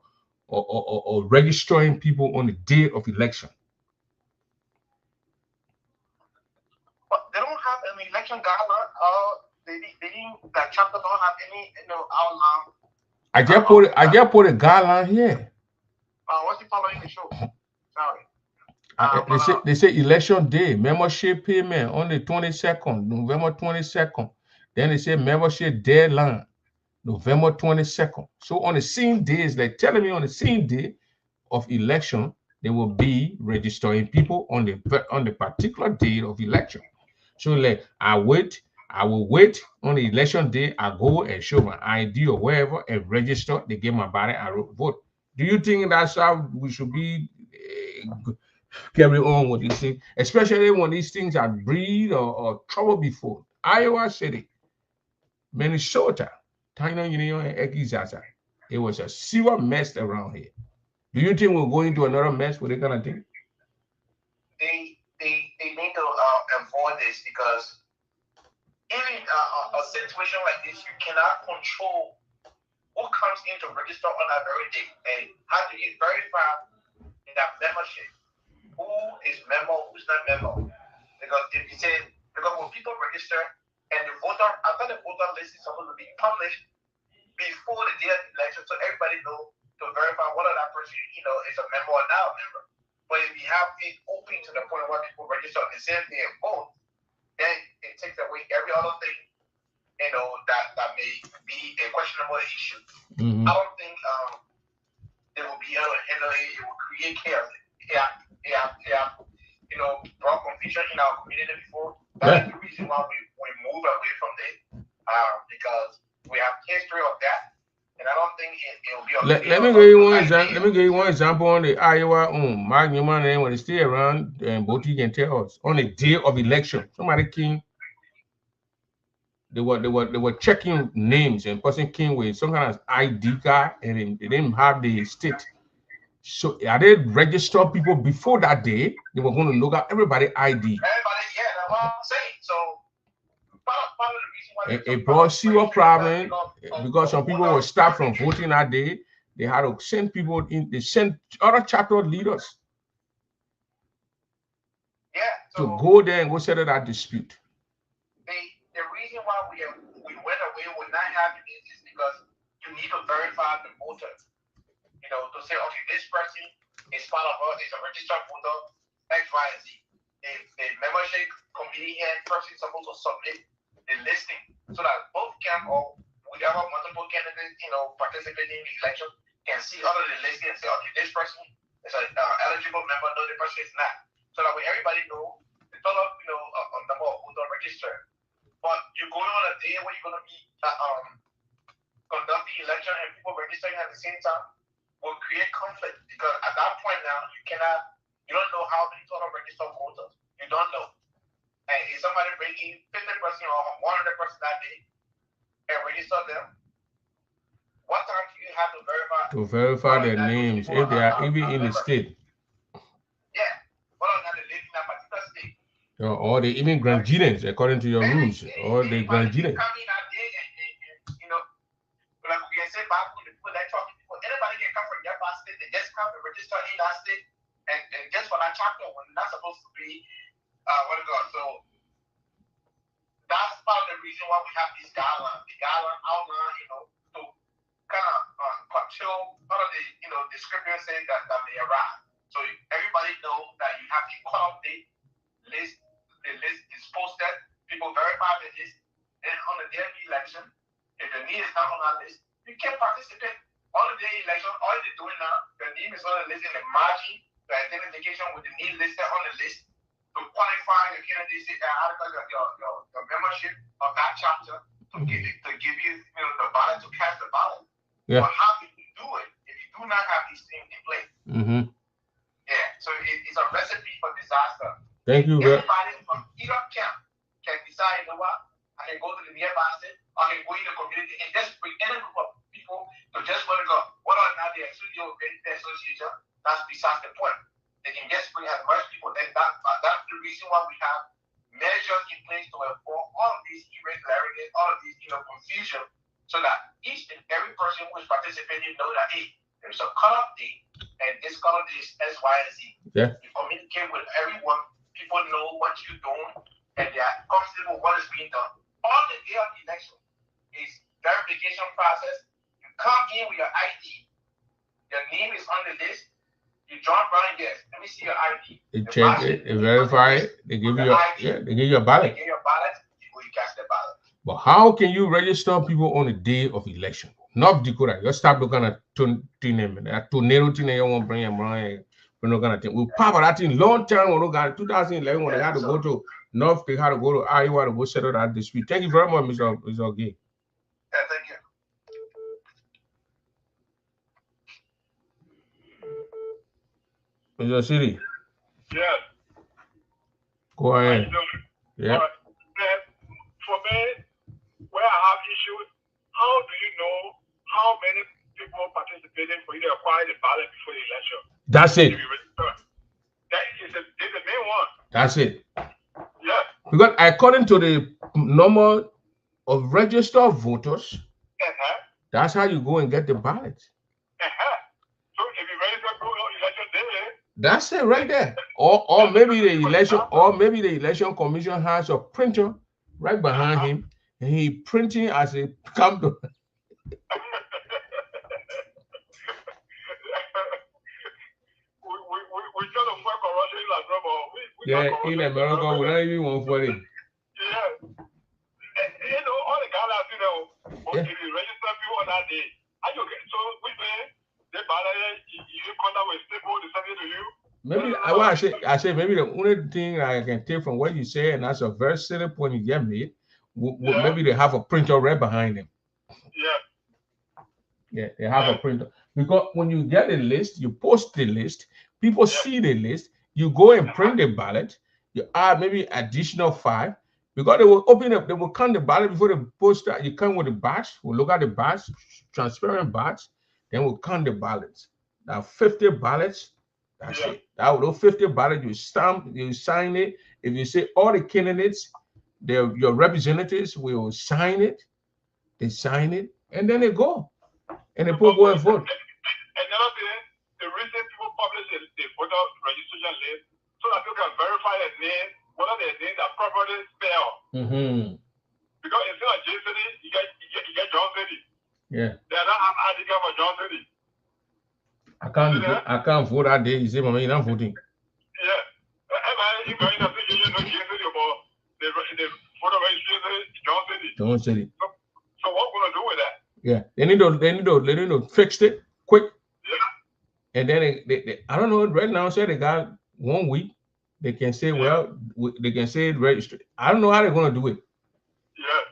[SPEAKER 1] registering people on the day of election. But they don't have an election guideline. They didn't. That chapter don't have any, outline. I just put a guideline here. What's he following the show? Sorry. They say election day, membership payment on the 22nd, November 22nd. Then they say membership deadline, November 22nd. So on the same day, it's like telling me on the same day of election, they will be registering people on the particular date of election. So like I will wait on the election day. I go and show my ID or wherever and register. They get my body. I vote. Do you think that's how we should be carry on with these things, especially when these things are breed or trouble before? Iowa City, Minnesota, China Union, and Ekizaza. It was a serious mess around here. Do you think we're going to another mess with that kind of thing? They need to avoid this because even a situation like this, you cannot control who comes in to register on that very day, and how do you verify that membership?
[SPEAKER 3] who is member, who's not member. Because if you say, because when people register and the voter, after the voter list is supposed to be published before the day of the election, so everybody know to verify whether that person, is a member or not a member. But if you have it open to the point where people register on the same day and vote, then it takes away every other thing, that may be a questionable issue. I don't think they will be able to handle it. It will create chaos. Brought confusion in our community before. That is the reason why we move away from it, because we have history of that, and I don't think it will be.
[SPEAKER 1] Let me give you one example. Let me give you one example on the Iowa. Mark Newman, and when they stay around, and both you can tell us on the day of election, somebody came. They were checking names, and person came with some kind of ID card, and they didn't have the state. So are they registered people before that day? They were going to look at everybody ID.
[SPEAKER 3] Everybody, yeah, that's what I'm saying. So part of the reason why
[SPEAKER 1] it brought serious problem because some people were stopped from voting that day. They had to send people in. They sent other chapter leaders.
[SPEAKER 3] Yeah.
[SPEAKER 1] To go there and go settle that dispute.
[SPEAKER 3] The reason why we went away with not having it is because you need to verify the voter. To say, okay, this person is part of us, is a registered voter, X, Y, and Z. The membership committee head person is supposed to submit the listing so that both camp or whatever multiple candidates, participating in the election can see all of the listing and say, okay, this person is an eligible member, no, the person is not. So that way everybody know the total, a number of voter registered. But you're going on a day where you're going to be conducting election and people registering at the same time will create conflict, because at that point now you don't know how many total registered voters. You don't know. And if somebody bringing 50% or 100% that day and register them, what time do you have to verify?
[SPEAKER 1] To verify their names if they are even in the state.
[SPEAKER 3] Yeah. What are they living in that particular state?
[SPEAKER 1] Or the even Grandians, according to your rules, or the Grandians.
[SPEAKER 3] Like we can say back when the people that talk, anybody can come from your state, they just come and register in that state, and just for that chapter when that's supposed to be So that's part of the reason why we have this guideline. The guideline outline, to kind of control all of the discrepancies that may arise. So everybody knows that you have a cutoff date list. The list is posted. People verify the list. Then on the day of the election, if the name is not on that list, you can't participate. On the day of the election, all you're doing now, the name is on the list in the margin, the identification with the name listed on the list to qualify your candidacy article, your membership of that chapter to give you, the ballot to cast the ballot.
[SPEAKER 1] Yeah.
[SPEAKER 3] But how can you do it if you do not have these things in place? Yeah. So it's a recipe for disaster.
[SPEAKER 1] Thank you.
[SPEAKER 3] Everybody from either camp can decide, what, I can go to the nearby state, I can go in the community and just bring any group of people to just want to go. Whether or not they're association, that's besides the point. They can just bring as much people. And that's the reason why we have measures in place to avoid all of these irregularities, all of these confusion, so that each and every person who is participating know that, hey, there's a cutoff date, and this cutoff date is X, Y, and Z.
[SPEAKER 1] Yeah.
[SPEAKER 3] You communicate with everyone. People know what you're doing, and they are comfortable with what is being done. On the day of the election is verification process. You come in with your ID. Your name is on the list. You John Brown, yes. Let me see your ID.
[SPEAKER 1] They check it, they verify it, they give you they give you a ballot.
[SPEAKER 3] They give you a ballot, you go, you cast the ballot.
[SPEAKER 1] But how can you register people on the day of election? North Dakota, just start looking at tornado thing you want to bring around. We're not gonna think. We pop that thing long time when we got 2011 when they had to go to North, they had to go to Iowa to go settle that dispute. Thank you very much, Mr. Ggaa.
[SPEAKER 3] Yeah, thank you.
[SPEAKER 1] Mr. City.
[SPEAKER 4] Yes.
[SPEAKER 1] Go ahead. Yeah.
[SPEAKER 4] For me, where I have issues, how do you know how many people participating for you to acquire the ballot before the election?
[SPEAKER 1] That's it.
[SPEAKER 4] That is the main one.
[SPEAKER 1] That's it.
[SPEAKER 4] Yeah.
[SPEAKER 1] Because according to the number of registered voters, that's how you go and get the ballot.
[SPEAKER 4] So if you register for election day,
[SPEAKER 1] That's it right there. Or maybe the election, or maybe the election commission has a printer right behind him, and he printing as he come to.
[SPEAKER 4] We try to fight corruption in Las Vegas. We got
[SPEAKER 1] Yeah, in
[SPEAKER 4] corruption in Las
[SPEAKER 1] America, we
[SPEAKER 4] Vegas.
[SPEAKER 1] don't even want for it.
[SPEAKER 4] Yeah. You know, all the guys, you know,
[SPEAKER 1] Yeah.
[SPEAKER 4] if you register people on that day, and you get, so which way they ballot, you contact with people, they send it to you.
[SPEAKER 1] Maybe I say maybe the only thing I can take from what you say, and that's a very silly point you get made.
[SPEAKER 4] Yeah.
[SPEAKER 1] Maybe they have a printer right behind them.
[SPEAKER 4] Yeah.
[SPEAKER 1] Yeah, they have a printer because when you get a list, you post the list, people see the list, you go and print the ballot, you add maybe additional 5 because they will open up, they will count the ballot before they post that. You come with the batch, we'll look at the batch, transparent batch, then we'll count the ballots. Now 50 ballots, that's it. That those 50 ballots, you stamp, you sign it. If you say all the candidates, your representatives will sign it, they sign it, and then they go. And the people go and vote.
[SPEAKER 4] Another thing, the reason people publish the voter registration list so that people can verify their name, whether their names are properly spelled.
[SPEAKER 1] Mm-hmm.
[SPEAKER 4] Because instead of J City, you get John City.
[SPEAKER 1] Yeah.
[SPEAKER 4] They don't have article for John City.
[SPEAKER 1] I can't vote that day. You say, Mama, you're not voting.
[SPEAKER 4] Yeah. If you're in a situation, no J City, but the voter registration is John City.
[SPEAKER 1] John City.
[SPEAKER 4] So what we're gonna do with that?
[SPEAKER 1] Yeah, they need to fix it quick. Yeah. And then they I don't know right now. Say they got 1 week. They can say, well, they can say it registered. I don't know how they're gonna do it.
[SPEAKER 4] Yeah.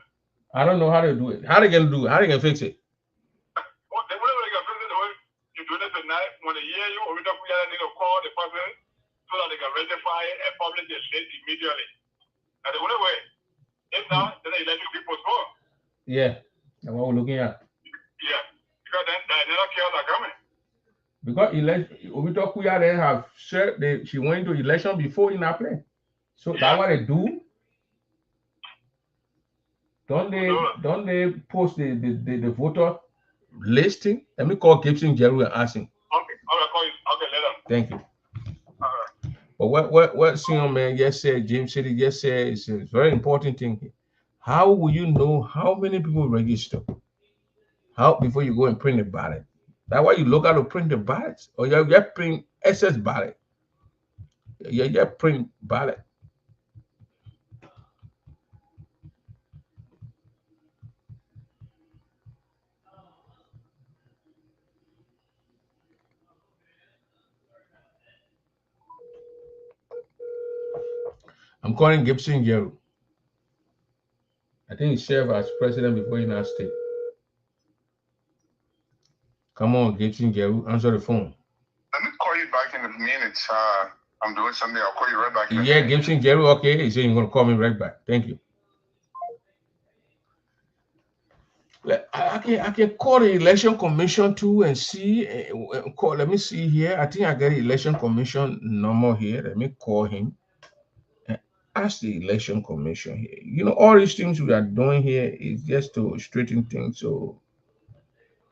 [SPEAKER 1] I don't know how they do it. How they gonna do it? How they gonna fix it?
[SPEAKER 4] Well, they can fix it the way you do it tonight. When they hear you, or we don't need to call the person so that they can rectify it and publish the list immediately. That's the only way. If not, then the election will be postponed.
[SPEAKER 1] Yeah, that's what we're looking at.
[SPEAKER 4] Yeah, because then another chaos are coming.
[SPEAKER 1] Because Obito Kuya then have said she went into election before in our play. So that's what they do. Don't they post the voter listing? Let me call Gibson Jerry and ask him.
[SPEAKER 4] Okay, I will call you. Okay, later.
[SPEAKER 1] Thank you. But what senior man just said, James City just said is a very important thing here. How will you know how many people register? How before you go and print the ballot? That's why you look at to print the ballots, or you just print excess ballot. You just print ballot. I'm calling Gibson Jeru. I think he served as president before in our state. Come on, Gibson Jeru, answer the phone.
[SPEAKER 3] Let me call you back in a minute. I'm doing something. I'll call you right back.
[SPEAKER 1] Yeah, Gibson Jeru. Okay, he said you're gonna call me right back. Thank you. I can call the election commission too and see. Let me see here. I think I got the election commission number here. Let me call him and ask the election commission here. You know, all these things we are doing here is just to straighten things so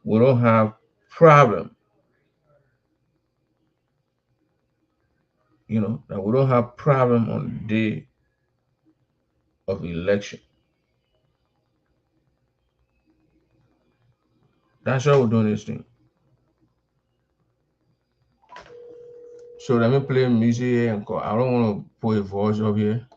[SPEAKER 1] we don't have problem. You know, that we don't have problem on the day of election. That's why we're doing this thing. So let me play music here and call. I don't want to put a voice up here.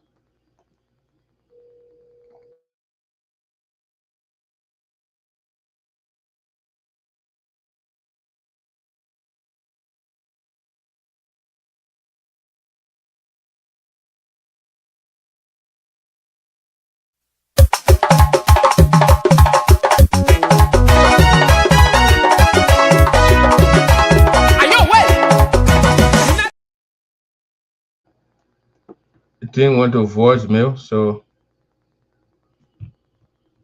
[SPEAKER 1] The thing went to voicemail, so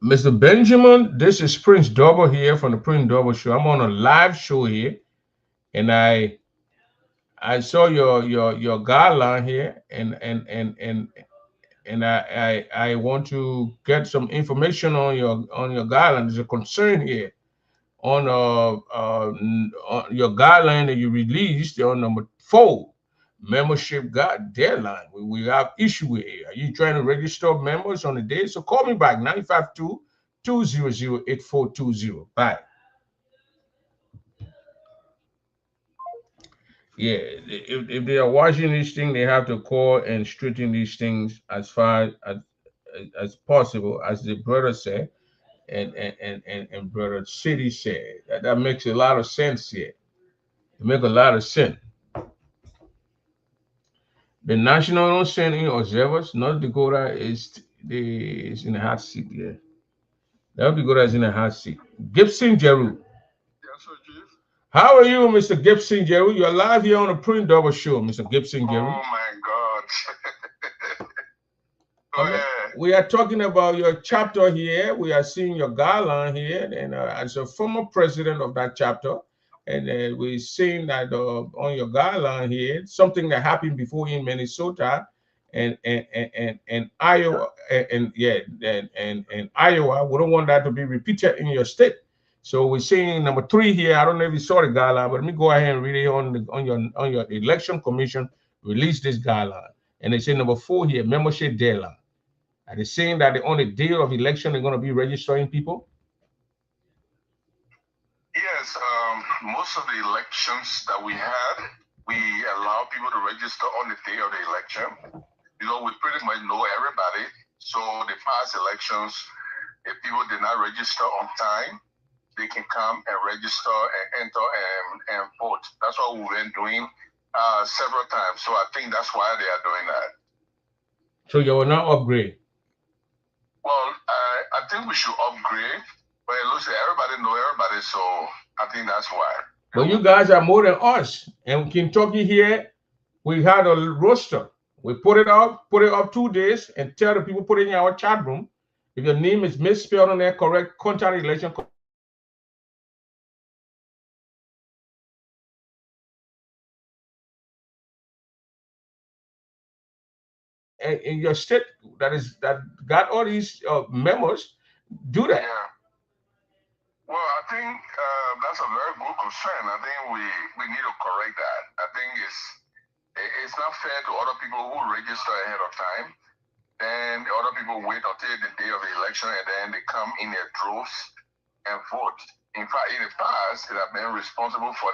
[SPEAKER 1] Mr. Benjamin, this is Prince Double here from the Prince Double Show. I'm on a live show here, and I saw your guideline here, and I want to get some information on your guideline. There's a concern here on your guideline that you released on number 4. membership got deadline. We have issue here. Are you trying to register members on the day? So call me back 952-200-8420. Bye. Yeah, if they are watching this thing, they have to call and straighten these things as far as possible, as the brother said, and brother City said. That makes a lot of sense here. It makes a lot of sense. The national don't send in observers. North Dakota is in a hot seat here. North Dakota is in a hot seat. Gibson Jeru.
[SPEAKER 4] Yes, sir, Chief.
[SPEAKER 1] How are you, Mr. Gibson Jeru? You're live here on the Print Double Show, Mr. Gibson Jeru.
[SPEAKER 4] Oh my God. Go ahead.
[SPEAKER 1] We are talking about your chapter here. We are seeing your guideline here, and as a former president of that chapter, and we're seeing that on your guideline here, something that happened before in Minnesota, and Iowa, and Iowa. We don't want that to be repeated in your state. So we're seeing number 3 here. I don't know if you saw the guideline, but let me go ahead and read it on your election commission release this guideline, and they say number 4 here, membership deadline. Are they saying that on the day of election they're going to be registering people?
[SPEAKER 4] Yes, most of the elections that we had, we allow people to register on the day of the election. You know, we pretty much know everybody. So the past elections, if people did not register on time, they can come and register and enter and vote. That's what we've been doing several times. So I think that's why they are doing that.
[SPEAKER 1] So you will not upgrade?
[SPEAKER 4] Well, I think we should upgrade, but it looks like everybody know everybody, so I think that's why.
[SPEAKER 1] But you guys are more than us. And Kentucky here, we had a roster. We put it up 2 days, and tell the people, put it in our chat room. If your name is misspelled on there, correct, contact election. In your state that got all these members, do that.
[SPEAKER 4] Yeah. Well, I think that's a very good concern. I think we need to correct that. I think it's not fair to other people who register ahead of time. Then the other people wait until the day of the election and then they come in their droves and vote. In fact, in the past, it have been responsible for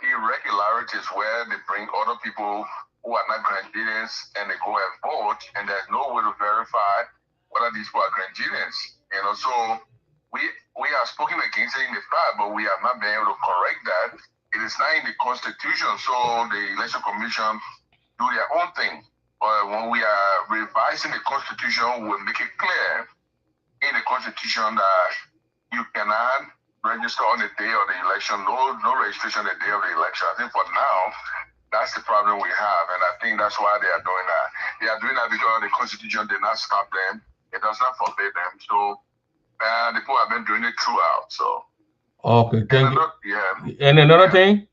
[SPEAKER 4] irregularities where they bring other people who are not Grandians and they go and vote, and there's no way to verify whether these people are Grandians. You know, so we have spoken against it in the past, but we have not been able to correct that. It is not in the Constitution, so the Election Commission do their own thing. But when we are revising the Constitution, we'll make it clear in the Constitution that you cannot register on the day of the election, no registration on the day of the election. I think for now, that's the problem we have, and I think that's why they are doing that. They are doing that because the Constitution did not stop them. It does not forbid them. So the people have been doing it throughout. So
[SPEAKER 1] okay, thank you.
[SPEAKER 4] Yeah.
[SPEAKER 1] And another thing.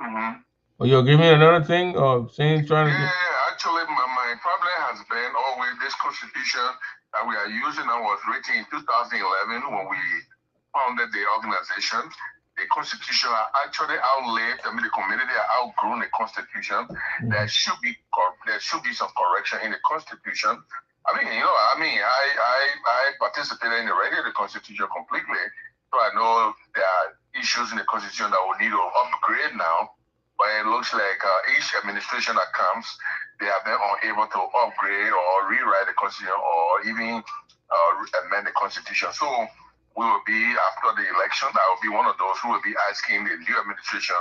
[SPEAKER 4] Mm-hmm.
[SPEAKER 1] Or you'll give me another thing, or saying trying to.
[SPEAKER 4] Yeah, actually, my problem has been always this Constitution that we are using that was written in 2011 when we founded the organization. The Constitution actually outlived. I mean, the community are outgrown the Constitution. There should be some correction in the Constitution. I mean, you know, I participated in the writing of the Constitution completely, so I know there are issues in the Constitution that we need to upgrade now. But it looks like each administration that comes, they have been unable to upgrade or rewrite the Constitution or even amend the Constitution. So we will be, after the election, I will be one of those who will be asking the new administration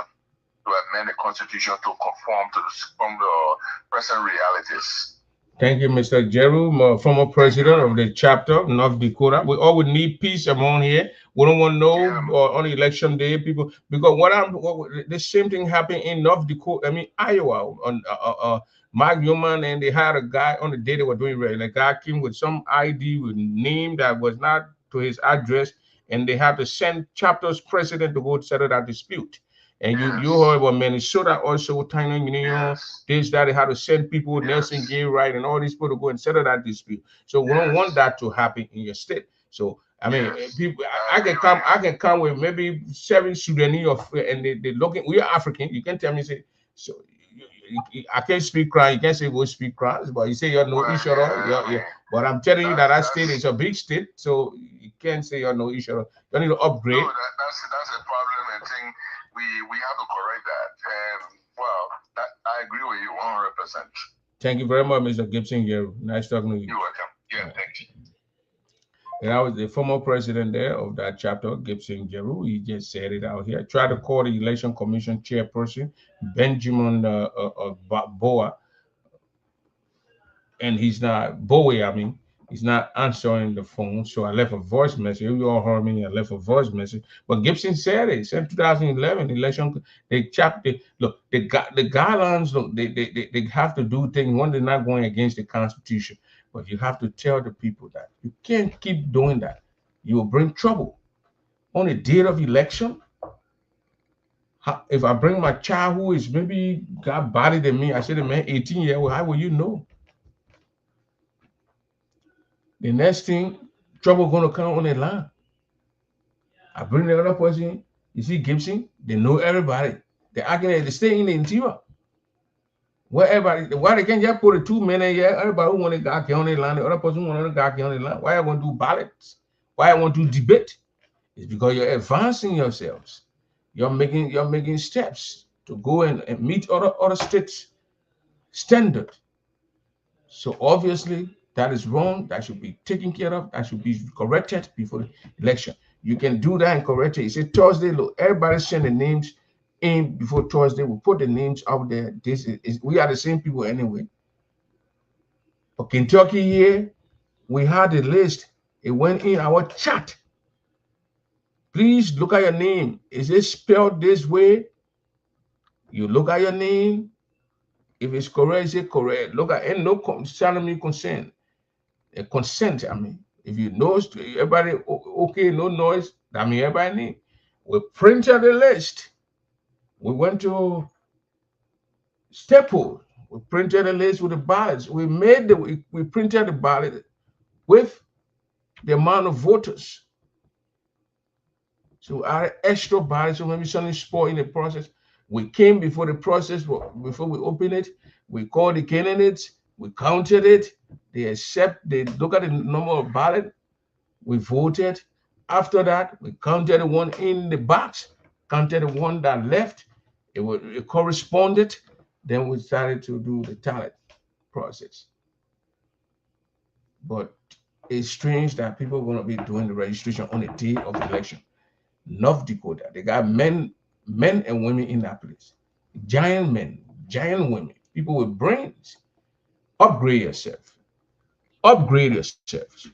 [SPEAKER 4] to amend the Constitution to conform to the present realities.
[SPEAKER 1] Thank you, Mr. Jeru, former president of the chapter, North Dakota. We all would need peace among here. We don't want to know on election day, people, because the same thing happened in North Dakota, Iowa, on Mike Newman, and they had a guy on the day they were doing right. And the guy came with some ID with name that was not to his address, and they had to send chapter's president to go settle that dispute. And you heard about Minnesota also, this, that, they had to send people, Nelson Gay, right, and all these people to go and settle that dispute. So we don't want that to happen in your state. So I mean, people, I can come with maybe 7 Sudanese, and they looking. We are African. You can tell me, say, So I can't speak crowd. You can't say go speak crowds, but you say you're no issue at all. Yeah. But I'm telling you that state is a big state, so you can't say you're no issue at all. You need to upgrade.
[SPEAKER 4] No, that's a problem, and thing we have to correct that. And well, I agree with you 100%.
[SPEAKER 1] Thank you very much, Mr. Gibson. Here, nice talking to you.
[SPEAKER 4] You're welcome. Yeah, thank you.
[SPEAKER 1] And I was the former president there of that chapter, Gibson Jeru. He just said it out here. I tried to call the election commission chairperson, Benjamin Boa, and he's not Bowie. I mean, he's not answering the phone. So I left a voice message. You all heard me. I left a voice message. But Gibson said it. Since 2011 election, they chopped it. Look, the guidelines. Look, they have to do things. One, they're not going against the Constitution. But you have to tell the people that you can't keep doing that. You will bring trouble. On the date of election, if I bring my child who is maybe got body than me, I say the man 18 years old, how will you know? The next thing, trouble gonna come on the line. I bring the other person, you see Gibson, they know everybody. They're acting they stay in the interior. Where everybody, why they can't just put the 2 men in here? Everybody who want to get on the line, the other person who want to get on the line. Why I want to do ballots? Why I want to debate? It's because you're advancing yourselves. You're making steps to go and meet other states' standard. So obviously that is wrong. That should be taken care of. That should be corrected before the election. You can do that and correct it. You say Thursday, look, everybody send the names in before Thursday. We put the names out there. This is we are the same people anyway. For Kentucky here, we had the list. It went in our chat. Please look at your name. Is it spelled this way? You look at your name. If it's correct, is it correct? Look at and no salary consent. Consent. I mean, if you know everybody okay, no noise. I mean, everybody need. We printed the list. We went to Staple. We printed the list with the ballots. We printed the ballot with the amount of voters. So our extra ballots, so maybe something spoiled in the process. We came before the process, before we open it. We called the candidates. We counted it. They look at the number of ballot. We voted. After that, we counted the one in the box, counted the one that left. It corresponded. Then we started to do the tally process. But it's strange that people are going to be doing the registration on the day of the election. North Dakota, they got men and women in that place. Giant men, giant women, people with brains. Upgrade yourself. Upgrade yourselves.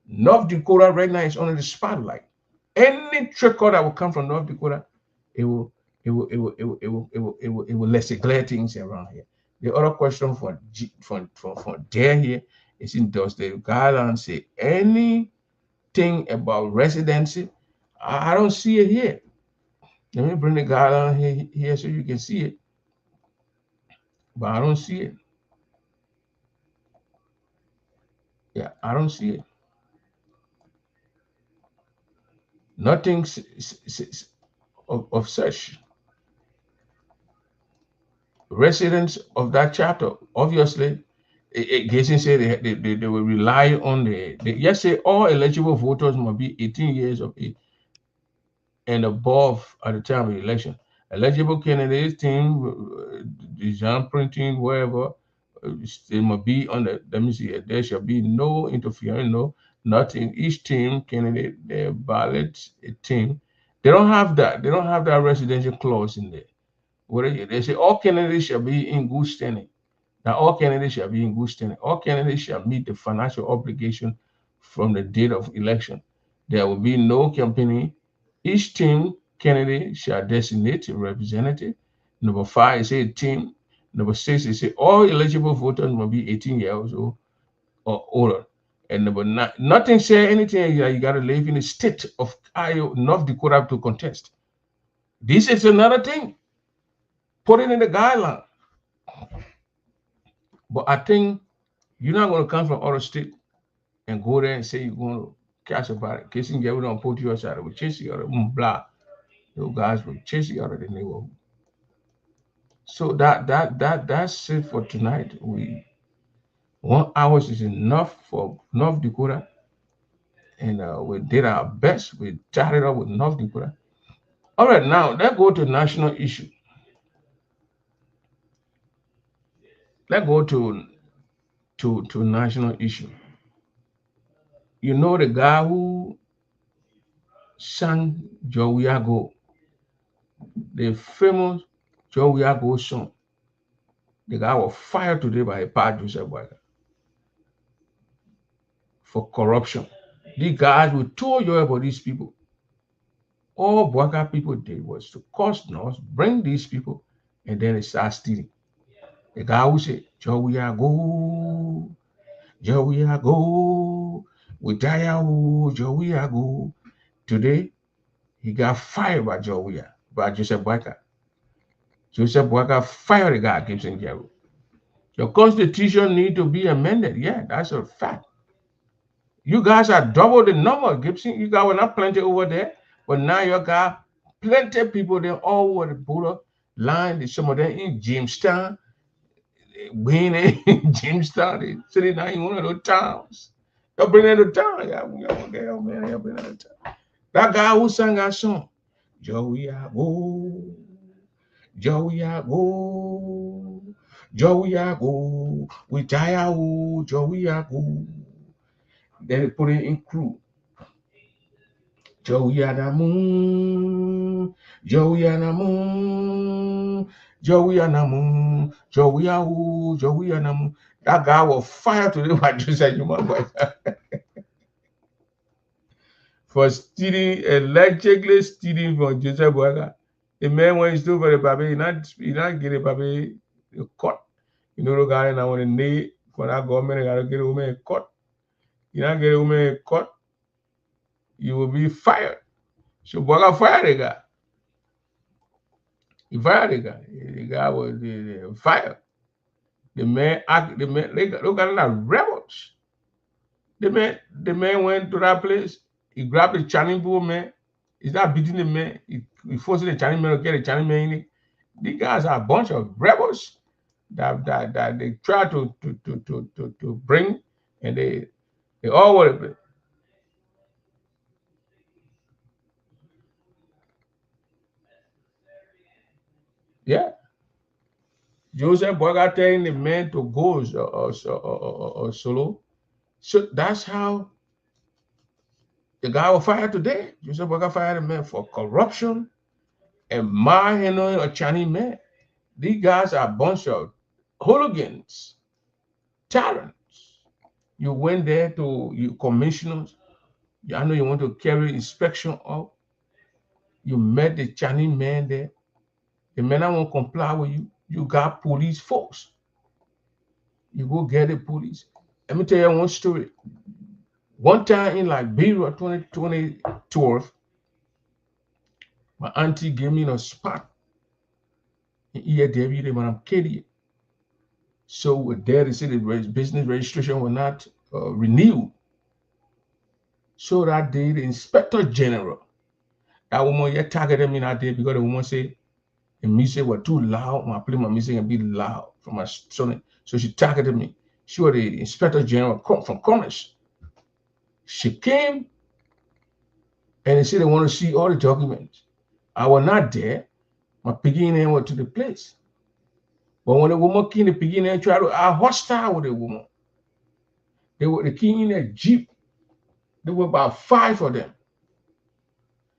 [SPEAKER 1] North Dakota right now is under the spotlight. Any trickle that will come from North Dakota, it will let's say clear things around here. The other question for there here is does the guidelines say anything about residency? I don't see it here. Let me bring the guideline here so you can see it. But I don't see it. Yeah, I don't see it. Nothing of such. Residents of that chapter, obviously, Gayson said they will rely on yes, say all eligible voters must be 18 years of age and above at the time of the election. Eligible candidates, team, design printing, wherever, they must be on the, let me see, there shall be no interference, no, nothing. Each team candidate, their ballots, a team. They don't have that. They don't have that residential clause in there. They say all candidates shall be in good standing. Now, all candidates shall be in good standing. All candidates shall meet the financial obligation from the date of election. There will be no campaigning. Each team candidate shall designate a representative. Number 5 is a team. Number 6 is all eligible voters must be 18 years old or older. And number 9, nothing say anything that you got to live in the state of Iowa, North Dakota to contest. This is another thing. Put it in the guideline. But I think you're not going to come from other state and go there and say you're going to catch a body. Kissing you, we don't put you outside. We chase you out of blah. Those guys will chase you out of the neighborhood. So that's it for tonight. 1 hour is enough for North Dakota, and we did our best. We started up with North Dakota. All right, now let's go to national issue. Let's go to national issue. You know the guy who sang Joe Go, the famous Joe Go song. The guy was fired today by a part Joseph Boyka for corruption. The guys we told you about these people. All Boyka people did was to cost us, bring these people, and then they start stealing. The guy who said, Joe Go, Joe Go, we die, Joe Go. Today, he got fired by by Joseph Boyka. Joseph Boyka fired the guy Gibson Jero. Your constitution need to be amended. Yeah, that's a fact. You guys are double the number, Gibson. You guys were not plenty over there, but now you got plenty people there all over the border line. Some of them in Jamestown, being in Jamestown, they sitting down in one of those towns. They'll bring them to town. Yeah, man, they'll bring them to town. That guy who sang that song, Joey Go, Joey Go, Joey Go, we tire, Joey Go. Then they put it in crew. Joey Anamu, Joey Anamu, Joey Anamu, Joey Ahu, Joey Anamu. That guy was fired today by Joseph Human Boy for stealing, allegedly stealing from Joseph Boyka. The man when he stole for the baby, he not get a baby caught. You know the guy now when the knee for that government, they gotta get a woman caught. You not get a woman caught, you will be fired. So Boyka fired the guy. He fired the guy. The guy was fired. The man, look at that rebels. The man went to that place. He grabbed the Chinese bull man. He's not beating the man. He forced the Chinese man to get the Chinese man in it. These guys are a bunch of rebels that they try to bring, and they all want to. Yeah. Joseph Boyka telling the man to go or solo. So that's how the guy was fired today. Joseph Boyka fired a man for corruption and handling a Chinese man. These guys are a bunch of hooligans, tyrants. You went there to you commissioners. I know you want to carry inspection up. You met the Chinese man there. The man I won't comply with you. You got police force. You go get the police. Let me tell you one story. One time in Liberia, 2012, my auntie gave me a spot in EAW when I'm kidding. So with there, they said the business registration was not renewed. So that day, the inspector general, that woman yet targeted me that day because the woman said the music was too loud. My play my music and be loud from my son. So she targeted me. She was the inspector general from Commerce. She came and they said they want to see all the documents. I was not there. My beginning went to the place. But when the woman came, the beginning tried to I hostile with the woman. They came in a jeep. There were about 5 of them.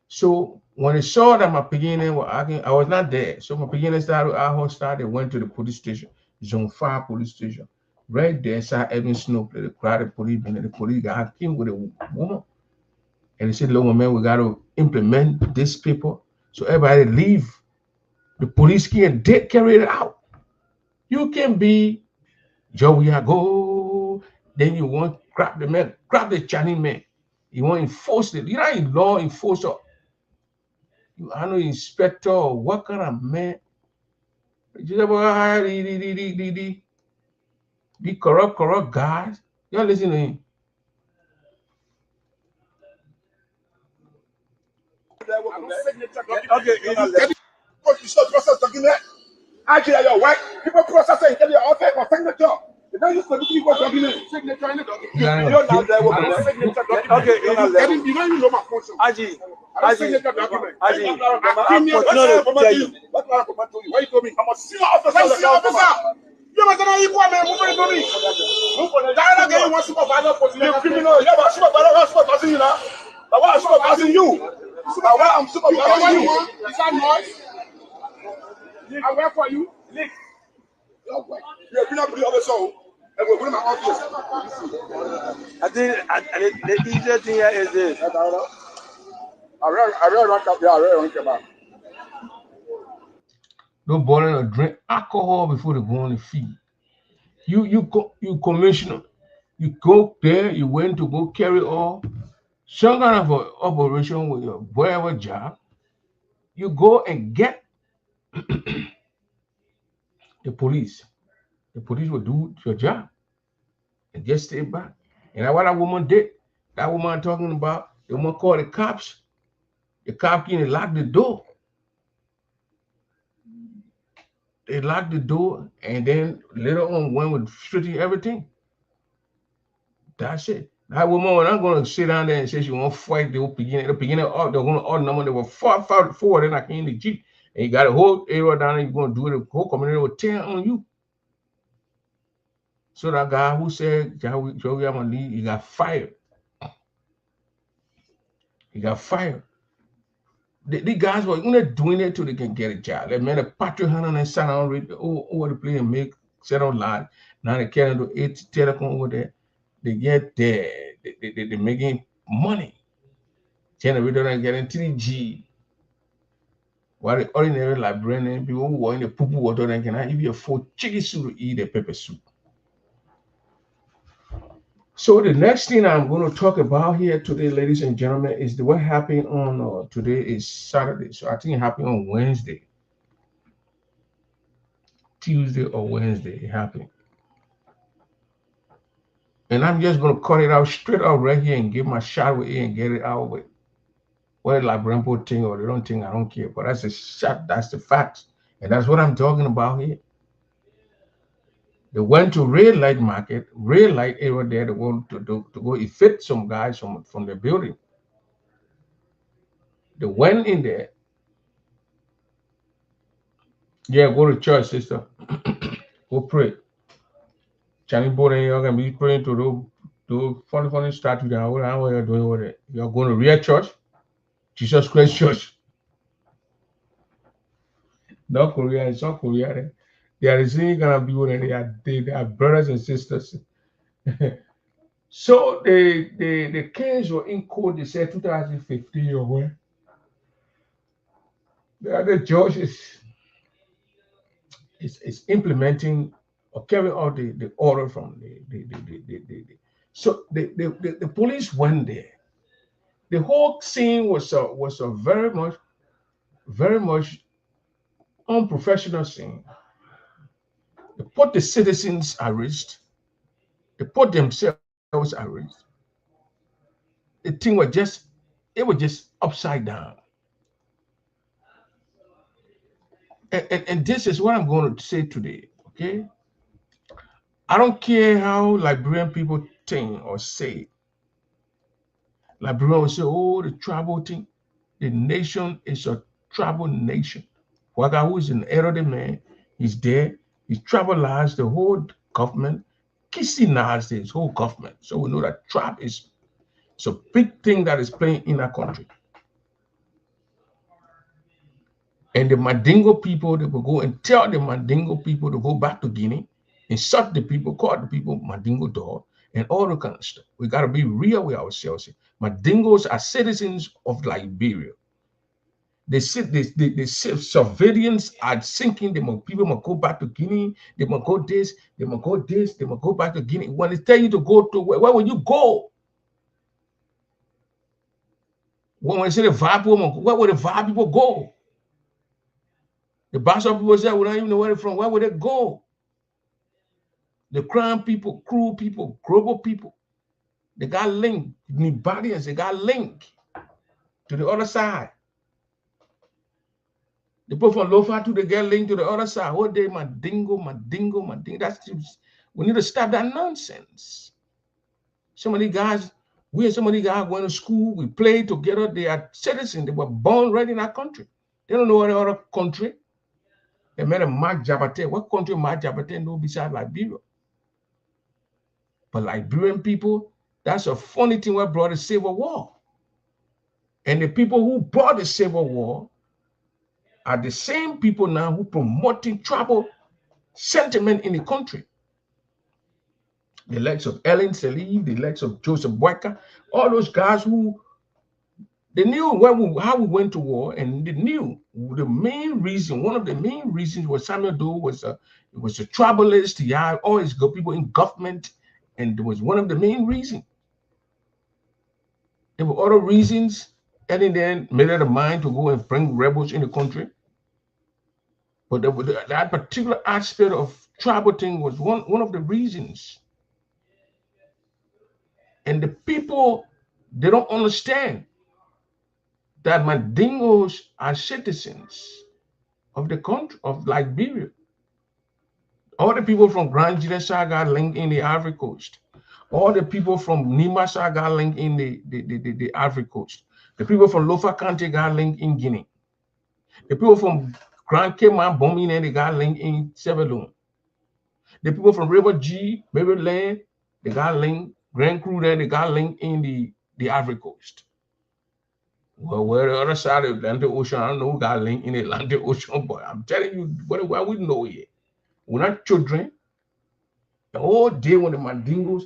[SPEAKER 1] So when they saw that my beginning were arguing, I was not there. So my beginning started hostile. They went to the police station, Zone 5 police station. Right there, saw Evan Snow, the crowded police, and the police guy came with a woman. And they said, "Look, man, we got to implement this paper. So everybody leave. The police can't carry it out. You can be Joey Go. Then you want grab the man, grab the Chinese man. You want to enforce it. You're not a law enforcer. You are no inspector or what kind of man? Be corrupt guys. You're listening to him.
[SPEAKER 4] Okay, you stop talking that.
[SPEAKER 5] Actually, your wife, people process it, get your offer or signature. Now you could be what document. Signature in the document. You're not there with the signature document. Okay, you're not there. You don't even know my function. Aji, signature document. Aji, I'm continue to tell you. What I told you? Why you told me? I'm a senior officer. You must know you want me. Move on to me. Move on. Diana again wants to supervise position. You criminal. You have a supervisor you now. But why I'm supervising you? But why I'm supervising you? Is that noise? I work for you. Nick. You've been up to the other soul. And we're in my office. I think the easier thing here is this. I really don't come here. I really don't come back.
[SPEAKER 1] No boiling or drink alcohol before they go on the field. You commissioner. You go there, you went to go carry all some kind of a operation with your whatever job. You go and get the police. The police will do your job and just stay back. And that's what that woman did. That woman talking about, the woman called the cops. The cop came and locked the door. They locked the door, and then later on went with shooting everything. That's it. That woman was not going to sit down there and say she won't fight the beginning. The beginning, they're going to order number. They were four, then I came in the Jeep. And you got a whole area down there, you're going to do it. The whole community will tear on you. So that guy who said, Joey Amali, he got fired. He got fired. The guys were doing it till they can get a job. They made a Patrick Hannon and sat down over the place and make set on line. Now they carry to 8 telecom over there. They get there. They're making money. Generator and getting 3G. While the ordinary librarian, people who are in the poo water and can give you a full chicken soup to eat a pepper soup. So the next thing I'm going to talk about here today, ladies and gentlemen, is what happened on today is Saturday. So I think it happened on Wednesday. Tuesday or Wednesday it happened. And I'm just going to cut it out straight out right here and give my shot with it and get it out with. Whether like Brembo thing or they don't think, I don't care. But that's a shot. That's the facts. And that's what I'm talking about here. They went to red light market, red light area there to go evict some guys from the building. They went in there. Yeah, go to church, sister. Go pray. Chinese boy, you're gonna be praying to do funny statue down. What you're doing with it? You're going to real church, Jesus Christ Church. North Korea and South Korea. They are the same kind of people, and they are brothers and sisters. So the case were in court. They said 2015 or when. The other judge is implementing or carrying out the order from the so the police went there. The whole scene was a very much unprofessional scene. They put the citizens at risk. They put themselves at risk. The thing was just upside down. And this is what I'm going to say today. Okay, I don't care how Liberian people think or say. Liberian will say, "Oh, the tribal thing." The nation is a tribal nation. Waga, who is an elderly man, he's there. He tribalized the whole government. Kissinized his whole government. So we know that tribe is a big thing that is playing in our country. And the Mandingo people, they will go and tell the Mandingo people to go back to Guinea, insult the people, call the people Mandingo dog, and all the kind of stuff. We got to be real with ourselves. Mandingos are citizens of Liberia. The civilians are sinking. People must go back to Guinea. They must go this. They must go this. They must go back to Guinea. When they tell you to go to where will you go? When they say the vibe people, where would the vibe people go? The Bassa people say, we don't even know where they're from. Where would they go? The Crown people, Crew people, Global people, they got linked. Nibalians, they got linked to the other side. The people from Lofa to they get linked to the other side. All day, my dingo. That's just, we need to stop that nonsense. Some of these guys, some of these guys going to school, we play together, they are citizens, they were born right in our country. They don't know any other country. They met a Mark Jabate. What country Mark Jabate know besides Liberia? But Liberian people, that's a funny thing what brought the Civil War. And the people who brought the Civil War are the same people now who promoting tribal sentiment in the country. The likes of Ellen Saliv, the likes of Joseph Boyka, all those guys who they knew how we went to war, and they knew the main reason. One of the main reasons was Samuel Doe was a tribalist. He had always got people in government, and it was one of the main reasons. There were other reasons. Ellen then made up the mind to go and bring rebels in the country. But that particular aspect of tribal thing was one of the reasons. And the people, they don't understand that Mandingos are citizens of the country, of Liberia. All the people from Grand Gilesa got linked in the Ivory Coast. All the people from Nimasa got linked in the Ivory Coast. The people from Lofa County got linked in Guinea. The people from Grand Cayman, Bomine, they got linked in Sierra Leone. The people from River G, Maryland, they got linked. Grand Crew there, they got linked in the Ivory Coast. Well, where the other side of the Atlantic Ocean, I don't know who got linked in the Atlantic Ocean, but I'm telling you, what we know here. We're not children. The whole day when the Mandingos,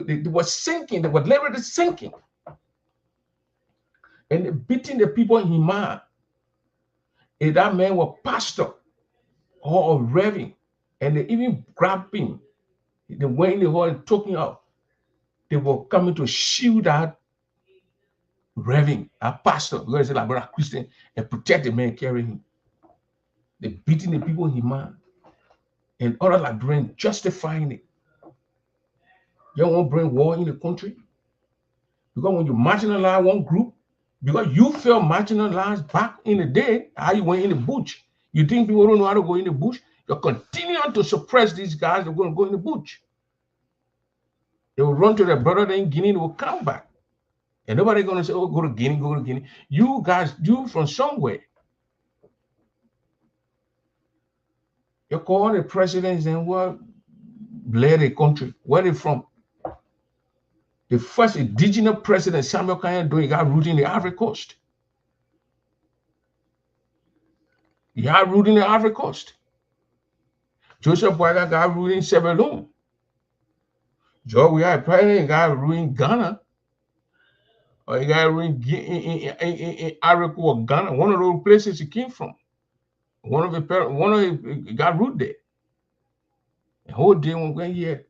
[SPEAKER 1] they were sinking, they were literally sinking. And they beating the people in Hima. And that man was pastor or reverend. And they even grabbed him. They went in the hall and took him out. They were coming to shield that reverend, a pastor, because it's like brother Christian, and protect the man carrying him. They're beating the people in Hima. And other Liberians justifying it. You don't want to bring war in the country? Because when you marginalize one group, because you felt marginalized back in the day, how you went in the bush. You think people don't know how to go in the bush? You're continuing to suppress these guys. They're going to go in the bush. They will run to their brother in Guinea. They will come back. And nobody going to say, oh, go to Guinea, go to Guinea. You guys, you from somewhere. You call the presidents and what led the country. Where they from? The first indigenous president, Samuel Kanye, he got rooted in the Ivory Coast. He got rooted in the Ivory Coast. Joseph Boyka got rooted in Sierra Leone. George, we had a president got rooted in Ghana. Or he got rooted in Ivory Coast or Ghana. One of those places he came from. One of the got rooted there. The whole day when we went here,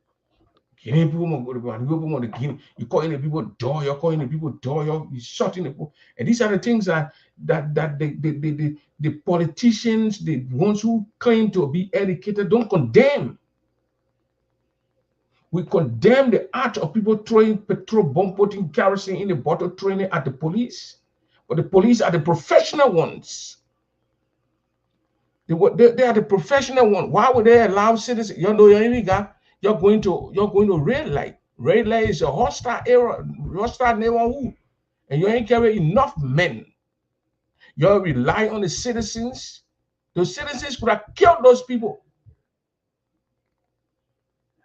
[SPEAKER 1] Guinea people want to go to Guinea. You calling the people door, you're calling the people door, you're shutting the people. And these are the things that the politicians, the ones who claim to be educated, don't condemn. We condemn the act of people throwing petrol bomb, putting kerosene in the bottle, throwing it at the police. But the police are the professional ones. They are the professional ones. Why would they allow citizens? You know, you're going to red light. Red light is a hostile era, hostile neighborhood, and you ain't carry enough men. You rely on the citizens. The citizens could have killed those people.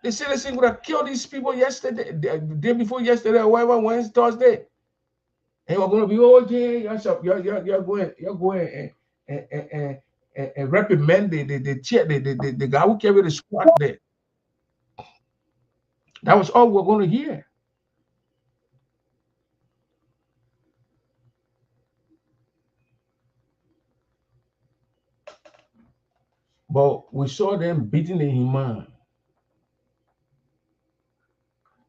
[SPEAKER 1] The citizens would have killed these people yesterday, the day before yesterday, or whatever, Wednesday, Thursday. And we're going to be, oh yeah, you're going and reprimand the guy who carried the squad there. That was all we're going to hear. But we saw them beating the Hima.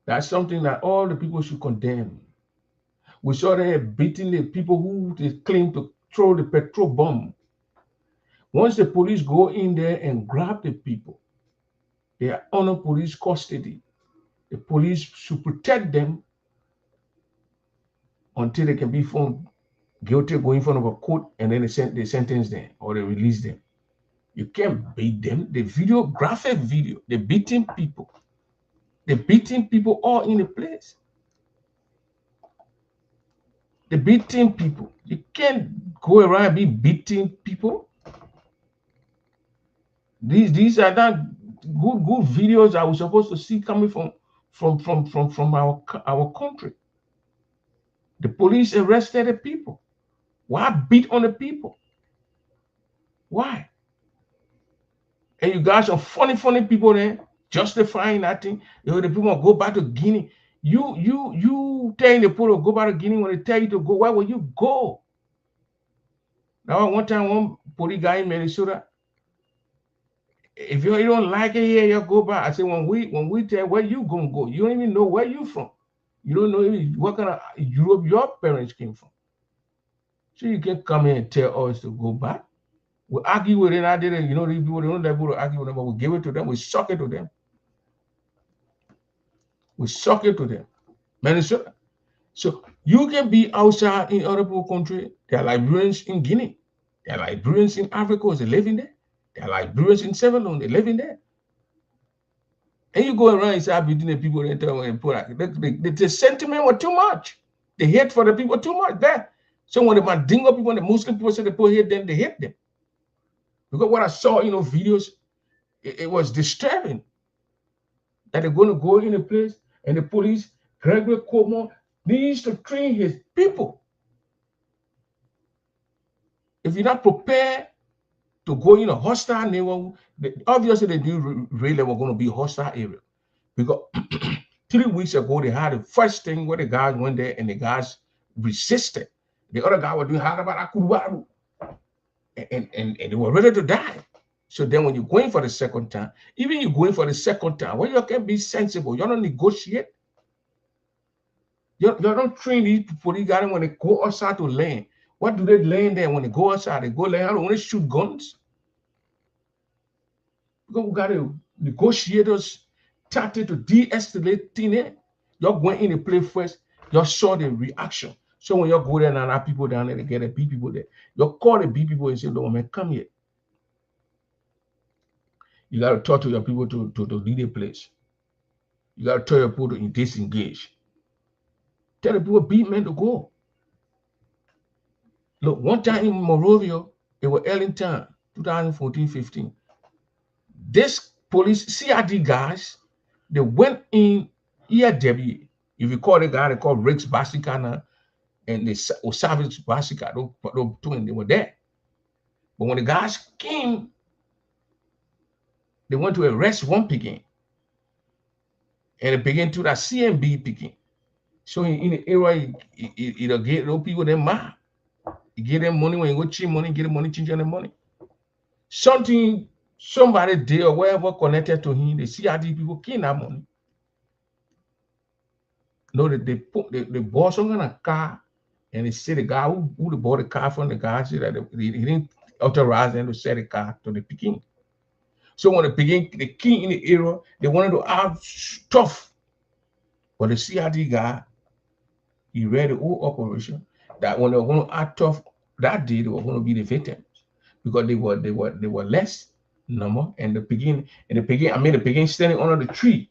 [SPEAKER 1] That's something that all the people should condemn. We saw them beating the people who they claim to throw the petrol bomb. Once the police go in there and grab the people, they are under police custody. The police should protect them until they can be found guilty, go in front of a court, and then they sentence them or they release them. You can't beat them. The video, graphic video, they're beating people. They're beating people all in the place. They're beating people. You can't go around and be beating people. These are not good videos that we're supposed to see coming from our country. The police arrested the people. Why beat on the people? Why? And you got some funny people there justifying that thing. You know, the people go back to Guinea. You telling the people to go back to Guinea when they tell you to go. Why will you go? Now one time one police guy in Minnesota, if you don't like it here, you go back. I said when we tell where you gonna go, you don't even know where you from. You don't know what kind of Europe your parents came from. So you can come here and tell us to go back. We argue with it. I didn't, you know, these people don't let people argue with them, but we give it to them. We suck it to them. We suck it to them. Minnesota. So you can be outside in other people's country. There are Liberians in Guinea. There are Liberians in Africa. They live in there. There are Liberians in Sierra Leone. They live in there. And you go around inside between the people and tell them, the sentiment was too much. The hate for the people too much there. So when the Mandingo people and the Muslim people say the people hate them, they hate them. Because what I saw, videos, it was disturbing that they're going to go in a place and the police, Gregory Cuomo, needs to train his people. If you're not prepared to go in a hostile neighborhood, obviously they do really were going to be a hostile area. Because 3 weeks ago, they had the first thing where the guys went there and the guys resisted. The other guy was doing Harabarakuru. And they were ready to die. So then when you're going for the second time, even you're going for the second time, well, you can be sensible. You don't negotiate. You don't train these police guys when they go outside to land. What do they land there when they go outside? They go land. I don't want to shoot guns. Because we got to negotiators tactic to de-escalate things. You're going in the play first. You saw the reaction. So when you go there and have people down there, they get the B people there. You call the B people and say, "No, man, come here." You got to talk to your people to lead a place. You got to tell your people to disengage. Tell the people, B men to go. Look, one time in Monrovia, it was Ellington, 2014-15. This police CRD guys, they went in ERW. If you call the guy, they call Riggs Basikana and the Savage Basika, those two, they were there. But when the guys came, they went to arrest one Peking. And they began to that CMB Peking. So in the area, it'll get those people them mad. You get them money when you go cheat money, get them money, change them money. Somebody did or whatever connected to him, the CRD people came that money. No, they bought some kind of car, and they said the guy who bought the car from the guy said that he didn't authorize them to sell the car to the Peking. So when the king in the area, they wanted to have stuff. But the CRD guy, he read the whole operation that when they were going to act tough that day, they were going to be the victims because they were less number. And the Peking standing under the tree.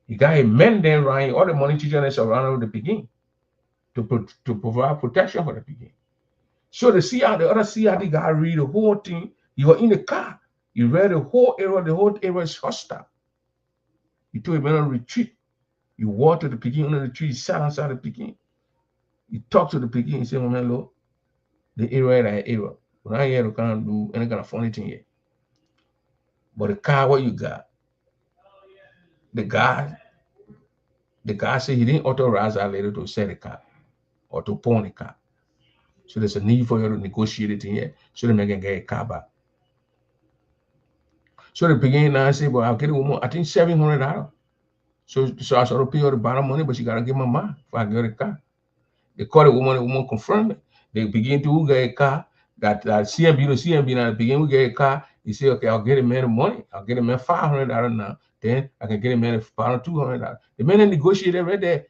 [SPEAKER 1] The guy men then running all the money children around the Peking to provide protection for the Peking. So the other CRD guy read the whole thing. He was in the car. He read the whole area is hostile. He told him to retreat. He walked to the Peking under the tree, he sat outside the Peking. He talked to the Peking, he said, "Man, look, the area is that area. We're not here to kind of do any kind of funny thing here. But the car, what you got?" The guy said he didn't authorize that lady to sell the car or to pawn the car. So there's a need for you to negotiate it in here so they can get a car back. So the Peking now said, "Well, I'll get a woman, I think $700. So I sort of pay her the bottom money, but she got to give my mom if I get a car." They call the woman confirmed it. They begin to get a car. That CMB to CMB now begin to get a car. He say, "Okay, I'll get a man the money. I'll get a man $500 now. Then I can get a man $200. The man negotiated right there.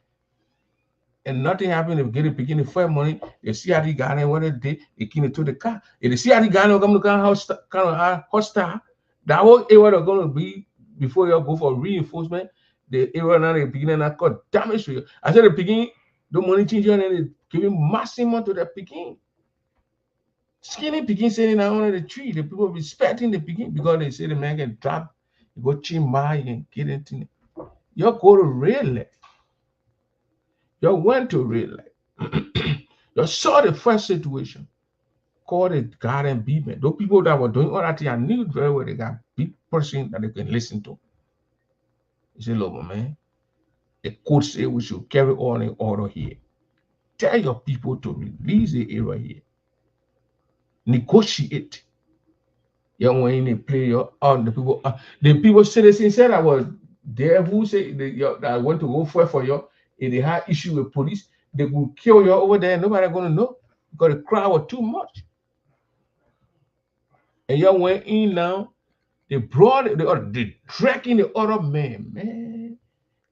[SPEAKER 1] and nothing happened. They get it beginning for money. They see how they got in, what they did, they came to the car. If they see how they got in, come to kind of hostile. That was area they're gonna be before you go for reinforcement. The area now they beginning and got damage to you. I said the beginning, the money change and they giving massive amount to the beginning. Skinny picking sitting down on the tree. The people respecting the picking because they say the man can drop, you go chin by and get into it. You go to real life. You went to real life. You saw the first situation. Called it garden beatment. Those people that were doing all that thing, I knew very well they got big person that they can listen to. You say, look, man, the court say we should carry on in order here. Tell your people to release the area here. Negotiate. You when they play your on the people citizens said I was there who say that want to go for you. If they had issue with police, they will kill you over there. Nobody gonna know because the crowd was too much. And you went in now. They brought they dragging the other man.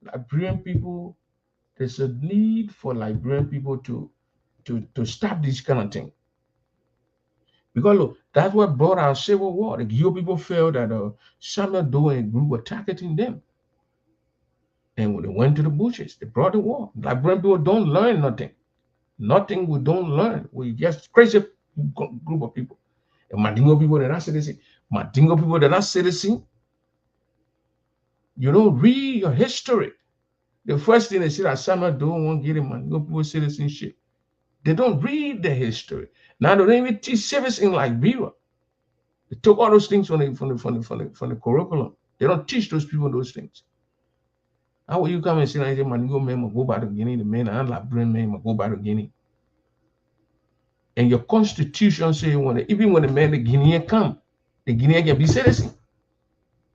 [SPEAKER 1] Liberian people, there's a need for Liberian people to stop this kind of thing. Because look, that's what brought our civil war. The Ggaa people felt that Samuel Doe and group were targeting them. And when they went to the bushes, they brought the war. Liberian people don't learn nothing. Nothing we don't learn. We just crazy group of people. And Mandingo people, they're not citizens. Mandingo people, they're not citizens. You don't read your history. The first thing they say that Samuel Doe won't get him Mandingo people citizenship. They don't read the history. Now they don't even teach civics in Liberia. They took all those things from the curriculum. They don't teach those people those things. How will you come and say that Mandingo men will go back to Guinea, the men and Liberian men will go back to Guinea? And your constitution say even when the men, the Guinean come, the Guinean can be citizen.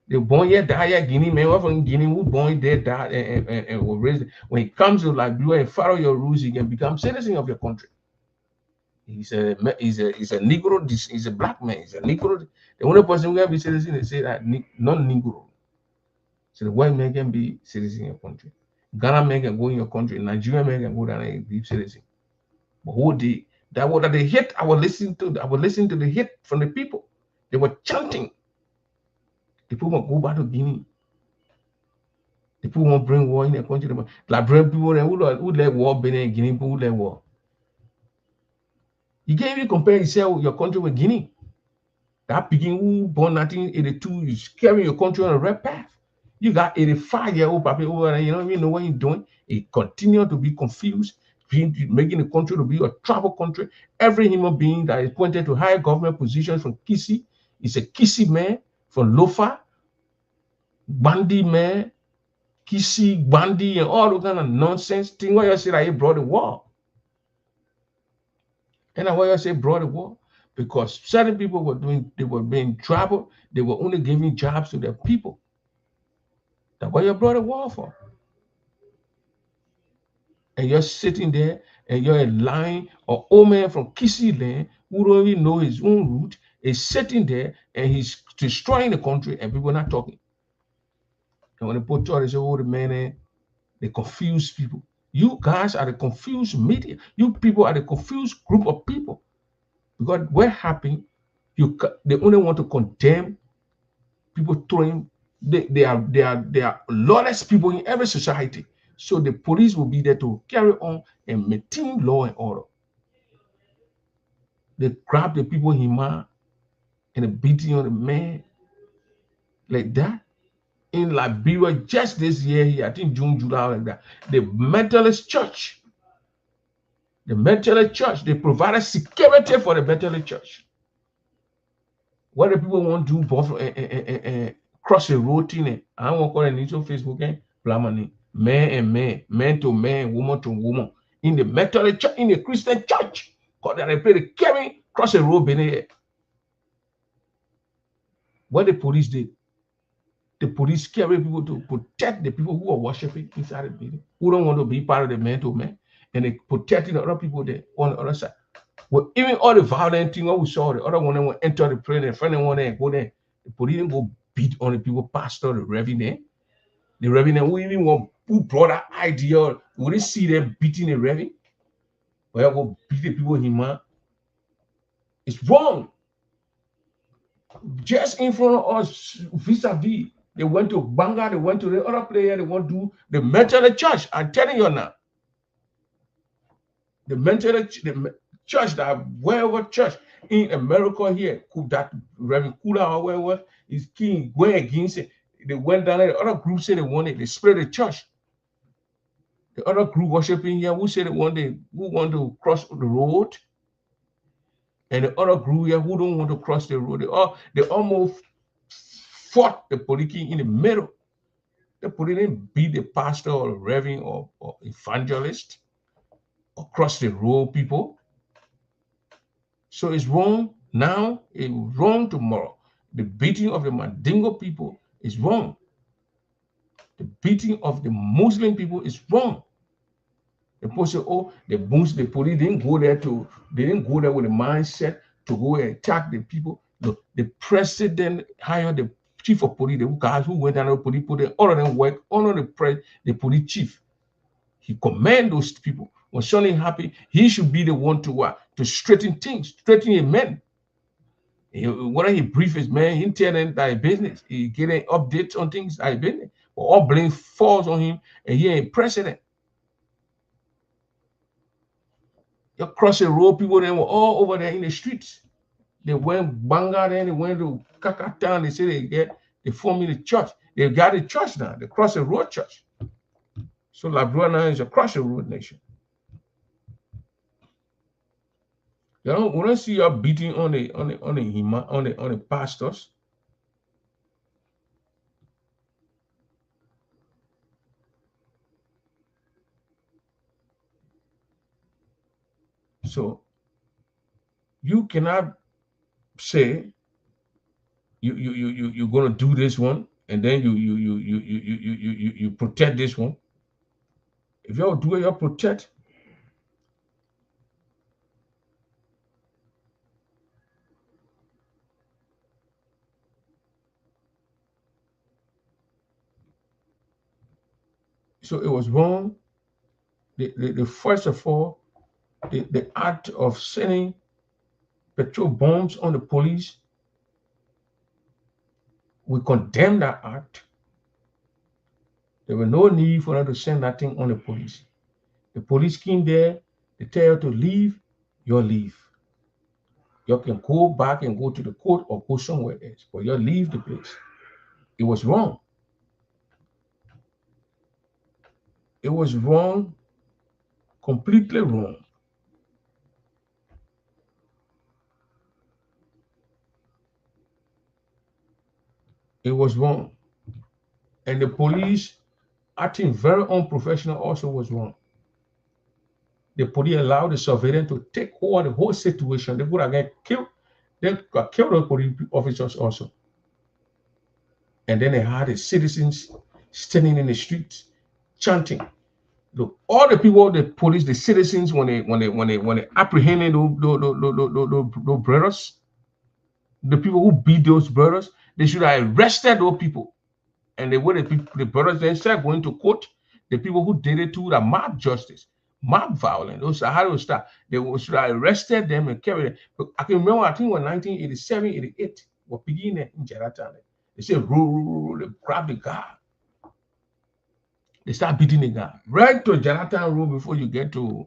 [SPEAKER 1] They born here, die here, Guinea men from Guinea who born there, die and were raised. When it comes to Liberia and follow your rules, he can become citizen of your country. He's a Negro, he's a black man, he's a Negro. The only person who can be citizen, they say that non-Negro. So the white man can be citizen in your country. Ghana man can go in your country. Nigerian man can go down and be citizen. But who did that? What the hit I was listening to the hit from the people. They were chanting. The people won't go back to Guinea. The people won't bring war in their country. Liberian people who let war be in Guinea, people who let war. You can't even compare your country with Guinea. That Peking who born 1982 is carrying your country on a red path. You got 85-year-old people over there, you don't even know what you're doing. It continue to be confused, making the country to be a travel country. Every human being that is pointed to higher government positions from Kisi is a Kisi man, from Lofa, Bandi man, Kisi, Bandi, and all those kind of nonsense thing. Why you say that he brought the war? And why you say brought the war? Because certain people were being traveled, they were only giving jobs to their people. That's why you brought a war for. And you're sitting there and you're a lying or old man from Kisi land who don't even know his own route is sitting there and he's destroying the country and people are not talking. And when they put out, they say, oh, the man, they confuse people. You guys are the confused media. You people are the confused group of people. Because what happened, they only want to condemn people throwing. They are lawless people in every society. So the police will be there to carry on and maintain law and order. They grab the people Hima and the beating on the man like that. In Liberia, just this year here, I think June, July, like that. The Methodist Church, they provided security for the Methodist Church. What the people want to do, cross the road thing. I don't want to call it on Facebook, Blamani. Man and man to man, woman to woman. In the Methodist Church, in the Christian church. Because they play the carry, cross the road, here. What the police did, the police carry people to protect the people who are worshiping inside the building, who don't want to be part of the man to man, and they protecting the other people there on the other side. Well, even all the violent thing we saw, the other one will enter the prayer, the friend one there go there. The police didn't go beat on the people, pastor, the reverend who even want who brought that idea? Would they see them beating the Reverend? Or go beat the people in man? It's wrong. Just in front of us, vis-a-vis, they went to Ggaa, they went to the other player, they want to do the mental the church. I'm telling you now. The mental the church that wherever church in America here, that Reverend Kula or wherever is king going against it. They went down there, the other group said they wanted, they split the church. The other group worshiping here who said they wanted, who want to cross the road. And the other group here who don't want to cross the road. They almost fought the police in the middle. The police didn't beat the pastor or the reverend or evangelist or cross the road people. So it's wrong now, it's wrong tomorrow. The beating of the Mandingo people is wrong. The beating of the Muslim people is wrong. The people say, oh, the police didn't go there with a mindset to go and attack the people. Look, the president hired the chief of police, the guys who went down to the police, put all of them work under the police chief. He command those people. When something happens, he should be the one to straighten things, straighten a man. Whether he brief his man, he tell them that business. He getting updates on things that business. But all blame falls on him, and he ain't president. You cross the road, people then were all over there in the streets. They went Ggaa, then they went to Dakota. They say they forming the church. They got a church now. They cross the road church. So Labrador now is a cross the road nation. You know, when I see you beating on the pastors, so you cannot say you're gonna do this one and then you protect this one. If you do it, you protect. So it was wrong. The first of all, the act of sending petrol bombs on the police, we condemn that act. There was no need for them to send that thing on the police. The police came there, they tell you to leave, you leave. You can go back and go to the court or go somewhere else, but you leave the place. It was wrong. It was wrong, completely wrong. It was wrong. And the police acting very unprofessional also was wrong. The police allowed the surveillance to take over the whole situation. They would have get killed. They got killed the police officers also. And then they had the citizens standing in the streets chanting. Look, all the people, the police, the citizens, when they apprehended those brothers, the people who beat those brothers, they should have arrested those people. And the way the brothers then started going to court, the people who did it to the mob justice, mob violence, those are how to start. They should have arrested them and carried them. But I can remember, I think it was 1987, 88, we're beginning in Jaratan. They said, roll, they grab the guy. They start beating the guy. Right to Jaratan Road before you get to,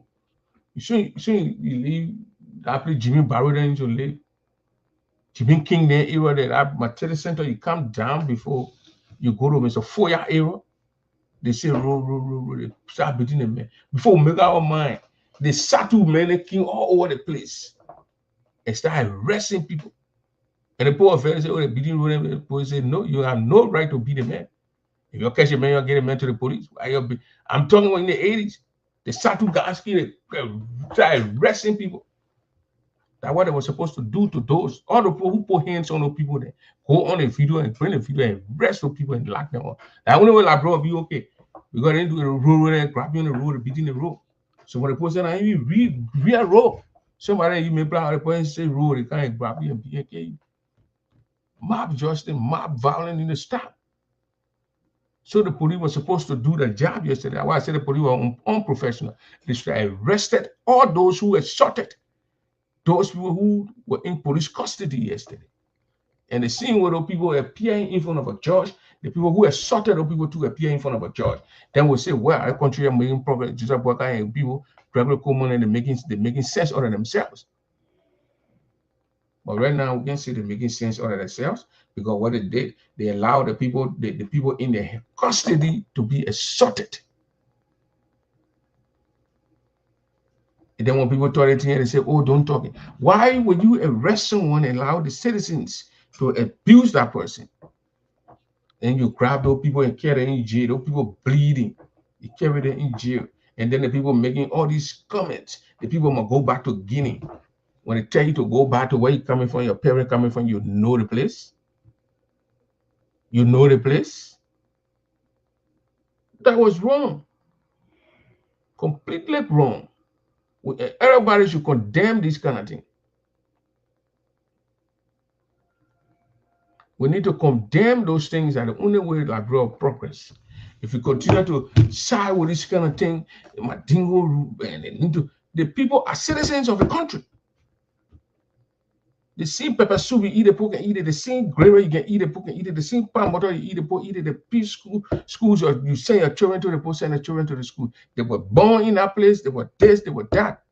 [SPEAKER 1] you leave that place, Jimmy Barrow, then you leave. Jimmy King there, era that Material Center, you come down before you go to Mr. Foyer era. They say, roll, they start beating the man. Before we make our mind, they settle men king all over the place and start arresting people. And the poor fellow say, oh, they're beating them. The police say, no, you have no right to beat a man. If you catch a man, you'll get a man to the police. I'm talking about in the 80s. The Satu Gaski, they start arresting people. That's what they were supposed to do to those, all the people who put hands on those people there. Go on the video and bring the video and arrest those people and lock them up. That only way Labrador will be okay. Because they do the road and grab you on the road, beating the road. So when the person I even real road, somebody you may block the person say road, they can't grab you and be okay. Mob justice, mob violence in the stop. So the police was supposed to do the job yesterday. Why I said the police were unprofessional. They should have arrested all those who assaulted those people who were in police custody yesterday. And the scene where those people appearing in front of a judge, the people who assaulted those people to appear in front of a judge, then we'll say, well, our country are making progress. Just like and people, regular common, and they're making sense out of themselves. But right now, we can see they're making sense out of themselves because what they did, they allowed the people in their custody to be assaulted. And then when people talk it here, they say, oh, don't talk it. Why would you arrest someone and allow the citizens to abuse that person? And you grab those people and carry them in jail, those people bleeding, you carry them in jail. And then the people making all these comments, the people must go back to Guinea. When they tell you to go back to where you're coming from, your parents coming from, you know the place. You know the place. That was wrong. Completely wrong. Everybody should condemn this kind of thing. We need to condemn those things are the only way to grow progress. If we continue to side with this kind of thing, the people are citizens of the country. The same pepper soup you eat a poke and eat it, the same gravy you can eat a poke and eat it, the same palm butter you eat a poke, eat it, the peace schools, or you send your children to the post, send your children to the school. They were born in that place, they were this, they were that.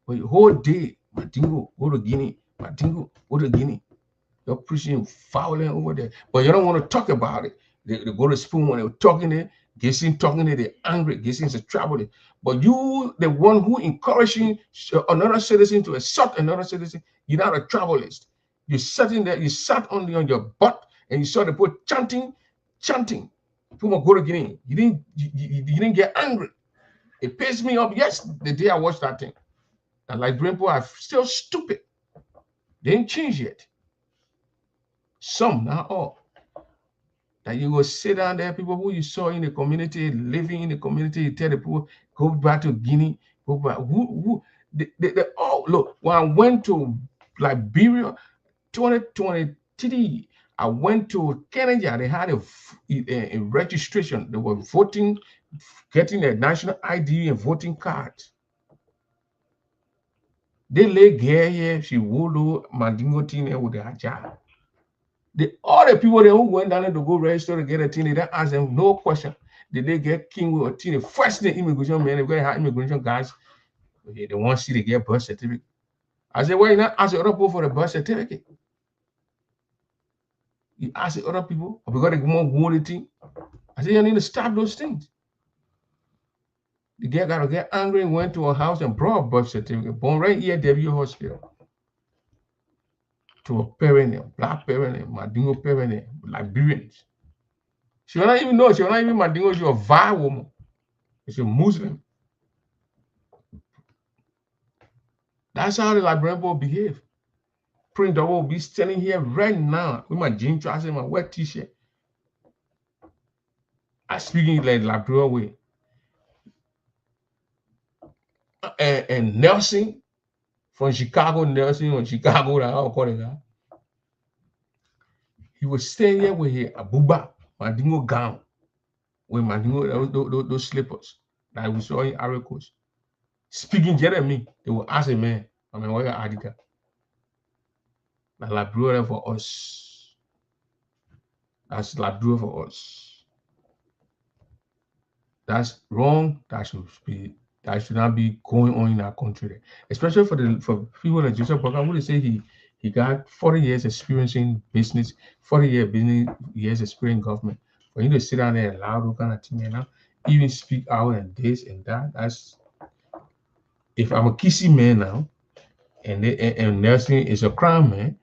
[SPEAKER 1] But the whole day, Madingo, go to Guinea, Madingo, go to Guinea. You're preaching fouling over there, but you don't want to talk about it. They go to spoon when they're talking there, talking there, they're angry, Gessin's a trouble. But you, the one who encouraging another citizen to assault another citizen, you're not a travelist. You're sitting there, you sat on your butt and you saw the people chanting. People go to Guinea. You didn't get angry. It pissed me off. Yes, the day I watched that thing. And like people are still stupid. They didn't change yet. Some, not all. That you will sit down there, people who you saw in the community, living in the community, you tell the people, go back to Guinea, go back. They all look. When I went to Liberia 2023, I went to Kenya, they had a registration. They were voting, getting a national ID and voting cards. They lay here, she would Mandingo Tina with the job. All the people there who went down there to go register to get a thing, they didn't ask them no question. Did they get king with a thing? First, the immigration man, they have immigration guys. Okay, they want to see they get birth certificate. I said, why you not ask the other people for the birth certificate? You ask the other people because they want one thing. I said, you need to stop those things. The guy got to get angry and went to a house and brought a birth certificate, born right here at W Hospital. To a parent, black parent, Mandingo parent, Liberians. She will not even know. She will not even Mandingo. She's a vile woman. She's a Muslim. That's how the Liberian will behave. Prince Dog will be standing here right now with my jean trousers and my wet t-shirt. I'm speaking like Liberian way. And Nelson from Chicago, I'll call it that. He was staying here with his Abuba, Mandingo gown, with Mandingo, those slippers that we saw in Ivory Coast. Speaking Jeremy, they will ask a man, I mean, what are you? That's Liberia for us. That's Liberia for us. That's wrong. That should not be going on in our country. Especially for people like Joseph Boga, who they say he got 40 years experience in business, 40 years experience in government. For you to sit down there and allow those kind of thing and even speak out and this and that, that's if I'm a kissy man now, and Nelson is a crime man,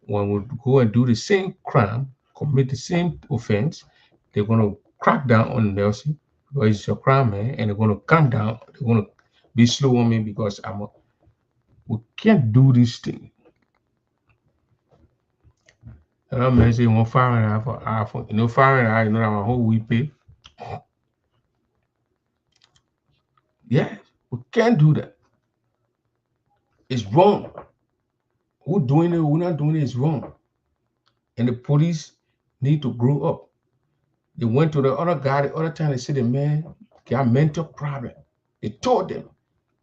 [SPEAKER 1] when we go and do the same crime, commit the same offense, they're going to crack down on Nelson because he's a crime man, and they're going to come down. They're going to be slow on me because we can't do this thing. And I'm going to say, one fire for iPhone. You know, fire I know that whole we pay. Yes, we can't do that. It's wrong. Who doing it, who not doing it is wrong. And the police need to grow up. They went to the other guy the other time. They said the man got mental problem. They told them,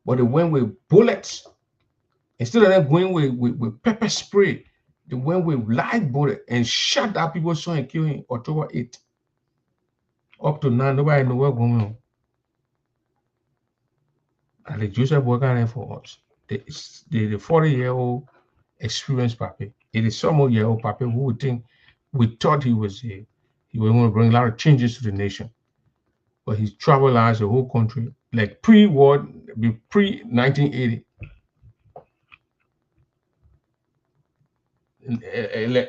[SPEAKER 1] but they went with bullets instead of them going with pepper spray. They went with live bullet and shot that people saw and killed him October 8th. Up to now, nobody know what's going on. And the Joseph working there for us. The 40-year-old experienced Papi. It is some year old Papi who would think we thought he was going to bring a lot of changes to the nation. But he's traveled as the whole country, like pre-war, pre-1980.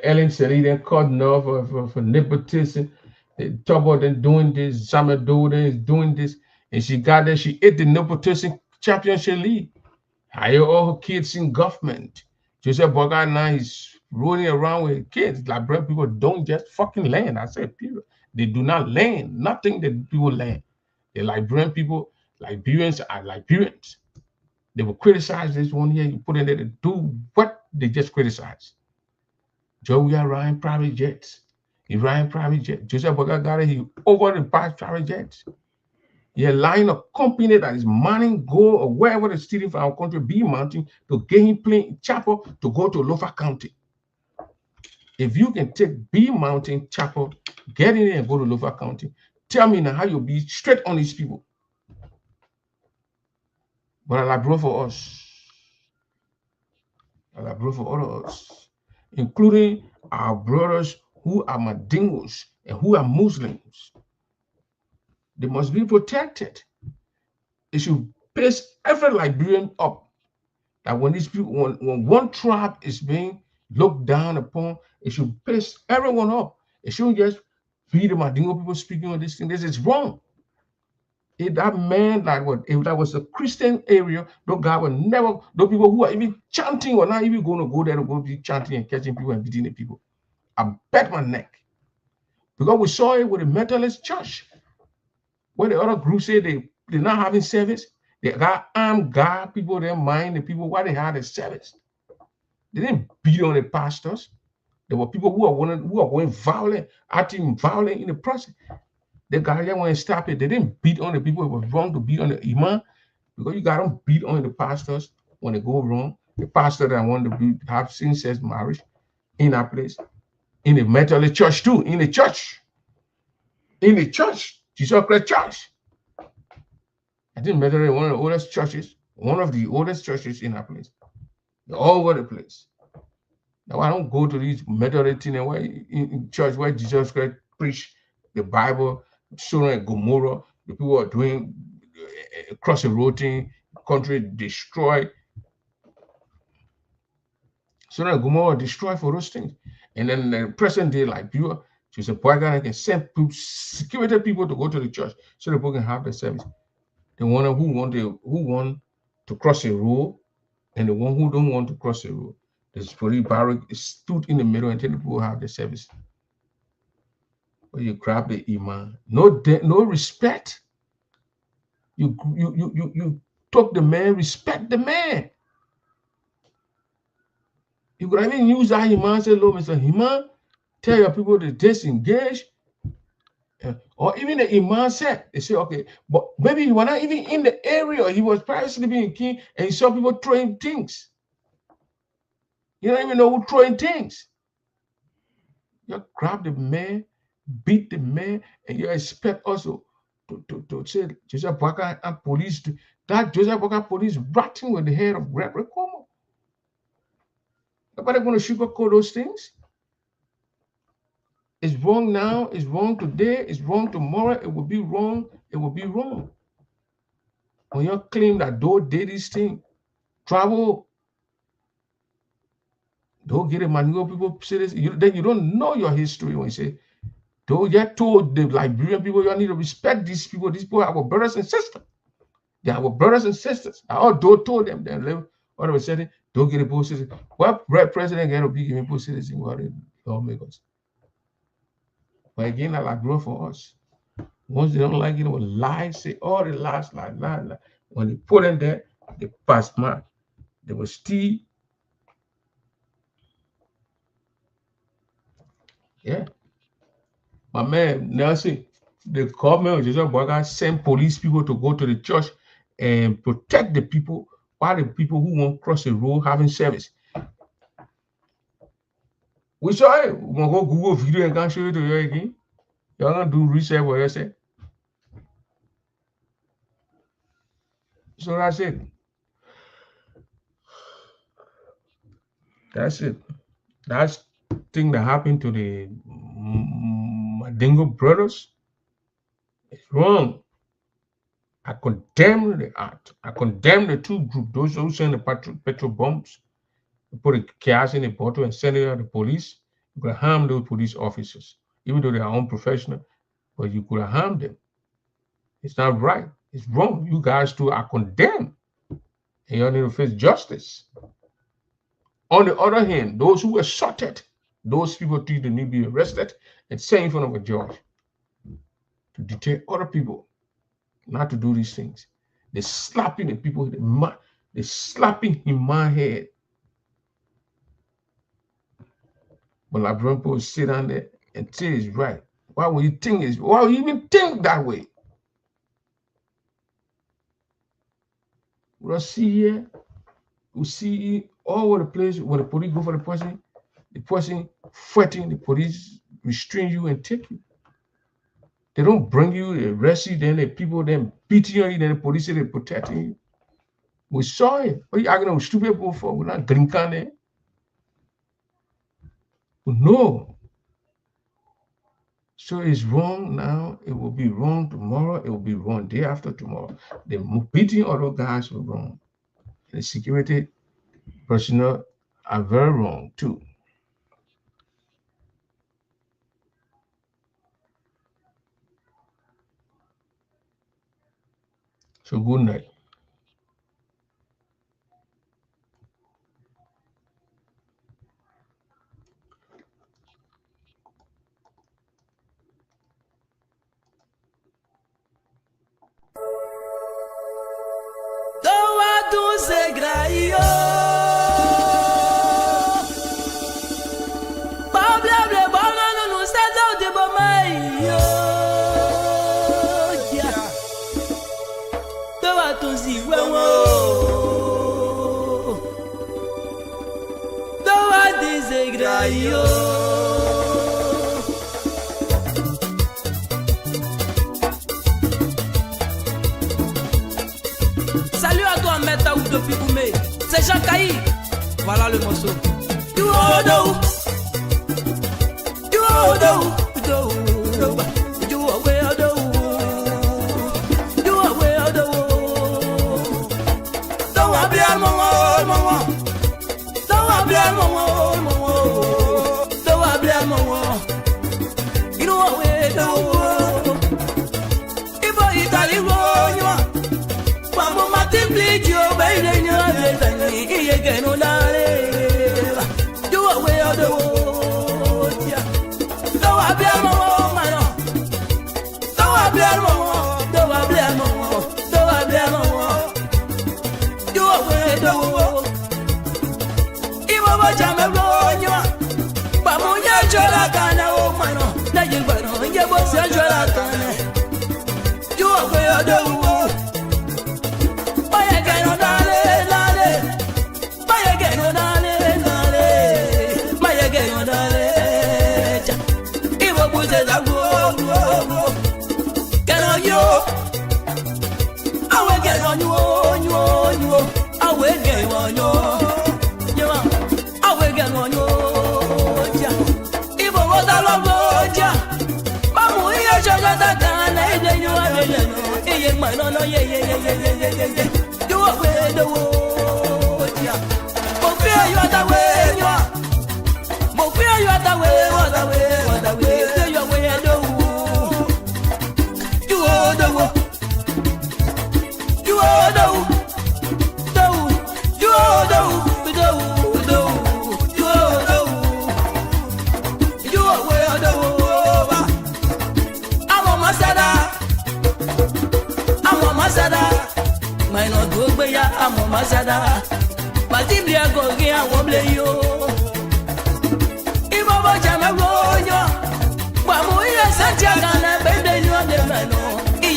[SPEAKER 1] Ellen Selina caught enough for nepotism. They talk about them doing this, Samadoda is doing this. And she got there, she ate the nepotism championship league. Hire all her kids in government. Joseph Boga now is rolling around with kids. Like black people don't just fucking land. I said, period. They do not land. Nothing that people land. The Liberian people, Liberians are Liberians. They will criticize this one here. You put in there to do what they just criticize. Joe, we are riding private jets. He's riding private jets. Joseph Boga got it. He over the private jets. You're lying a company that is mining gold or wherever they're stealing from our country, B Mountain, to get him plane chapel to go to Lofa County. If you can take B Mountain chapel, get in there and go to Lofa County, tell me now how you'll be straight on these people. But I like bro for us. I like bro for all of us, including our brothers who are Mandingos and who are Muslims. They must be protected. It should pace every Liberian up. That when these people, when one tribe is being looked down upon, it should pace everyone up. It shouldn't just be the Mandingo people speaking on this thing. This is wrong. If that man if that was a Christian area, those guys would never, those people who are even chanting were not even going to go there to go be chanting and catching people and beating the people. I bet my neck. Because we saw it with the Methodist church. When the other group said they're not having service, they got armed God people, they mind the people why they had a service. They didn't beat on the pastors. There were people who are going violent, acting violent in the process. The guy that went to stop it. They didn't beat on the people. It was wrong to beat on the imam because you got them beat on the pastors when they go wrong. The pastor that want to have same-sex marriage in that place, in the Methodist church too, in the church, Jesus Christ Church. I think Methodist is one of the oldest churches, in that place. They're all over the place. Now I don't go to these Methodist things in church where Jesus Christ preached the Bible, Sodom and Gomorrah. The people are doing cross the road thing, country destroyed. Sodom and Gomorrah destroyed for those things. And then the present day, like you, she's a boy guy can send security people to go to the church so the people can have the service. The one who want to cross the road and the one who don't want to cross the road. The police barrack stood in the middle until the people have the service. But you grab the imam, no respect. You talk the man, respect the man. You could even use that imam and say, "Look, Mr. Imam, tell your people to disengage." Or even the imam said, they say, okay, but maybe he was not even in the area. He was probably sleeping in king and he saw people throwing things. You don't even know who throwing things. You grab the man, beat the man, and you expect also to say Joseph Boakai and police. That Joseph Boakai police ratting with the head of Gregory Cuomo. Nobody going to sugarcoat those things. It's wrong now, it's wrong today, it's wrong tomorrow, it will be wrong, it will be wrong. When you claim that don't did this thing, travel, don't get a manual people say this, then you don't know your history when you say, though you told the Liberian people you need to respect these people are our brothers and sisters. They are our brothers and sisters. I all told them they live all of a sudden, don't get a post citizen. What president going to be giving post citizen? What the lawmakers? But again, I like growth for us. Once they don't like it, they will lie, say all the lies, lie. When they put in there, they pass mark. They will steal. Yeah. My man Nelson, the government of Jesus Boga send police people to go to the church and protect the people while the people who won't cross the road having service. We saw it. We're gonna go Google video and can show it to you again. You're gonna do research for yourself. So that's it. That's it. That's thing that happened to the Madingo brothers. It's wrong. I condemn the act. I condemn the two groups, those who send the petrol bombs, put the gas in a bottle and send it to the police. You could harm those police officers, even though they are unprofessional, but you could harm them. It's not right. It's wrong. You guys too are condemned. And you need to face justice. On the other hand, those who assaulted, those people too need to be arrested and sent in front of a judge to deter other people not to do these things. They're slapping the people, they're slapping in my head. But Labrampo sit down there and say it's right. Why would you even think that way? We'll see here, we see all over the place when the police go for the person fighting, the police restrain you and take you. They don't bring you, they arrest you, then the people then beating you, then the police say they're protecting you. We saw it. What are you arguing with stupid people for? We're not drinking there. No. So it's wrong now. It will be wrong tomorrow. It will be wrong day after tomorrow. The beating other guys were wrong. The security personnel are very wrong too. So good night.
[SPEAKER 6] Salut à toi, Meta ou depuis Goumé. C'est Jean Caï. Voilà le morceau. You do.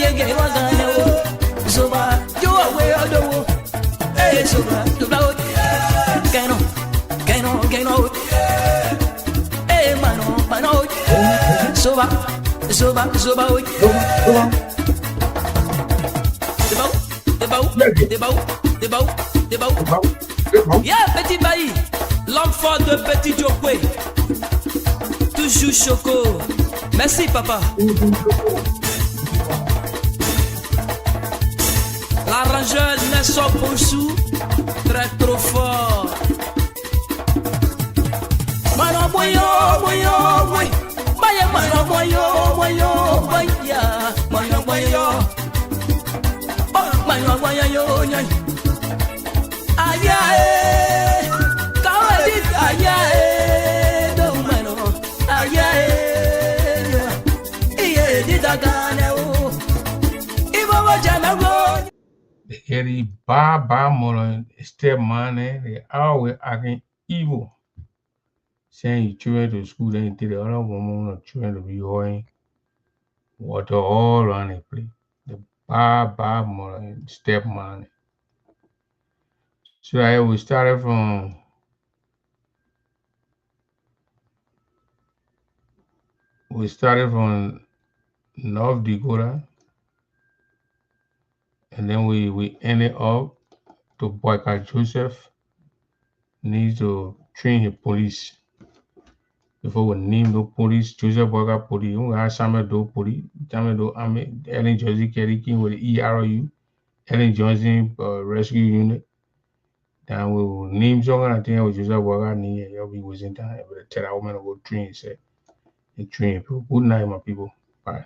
[SPEAKER 6] again, was I know. So, you are way out the war. Hey, so, you know, can on. Hey, man, so, yeah, petit bailli, l'enfant de petit Jokwe. Toujours choco. Merci, papa. L'arrangeur ne sort pour sous, très trop fort. Mano boyo, Baya mano boyo, baya. Mano boyo. Oh, mano boyo, ayae. Kawadi ayae. Do mano. Ayae. Iye didagane o. Ibo wajana go.
[SPEAKER 1] The Eddie Baba Mullen step man, they always acting evil. Saying you children to school, then the other woman or children to be going water all around the place. The Baba Mullen step man. So we started from North Dakota. And then we ended up to Boyka Joseph needs to train his police. Before we name the police, Joseph Boyka police, we have Samuel Do police, Ellen Johnson Kerry King with the ERU, Ellen Johnson Rescue Unit. Then we will name someone, I think it was Joseph Boyka near, you'll be wasting time, but tell that woman to go train, say, and train people. Good night, my people. Bye.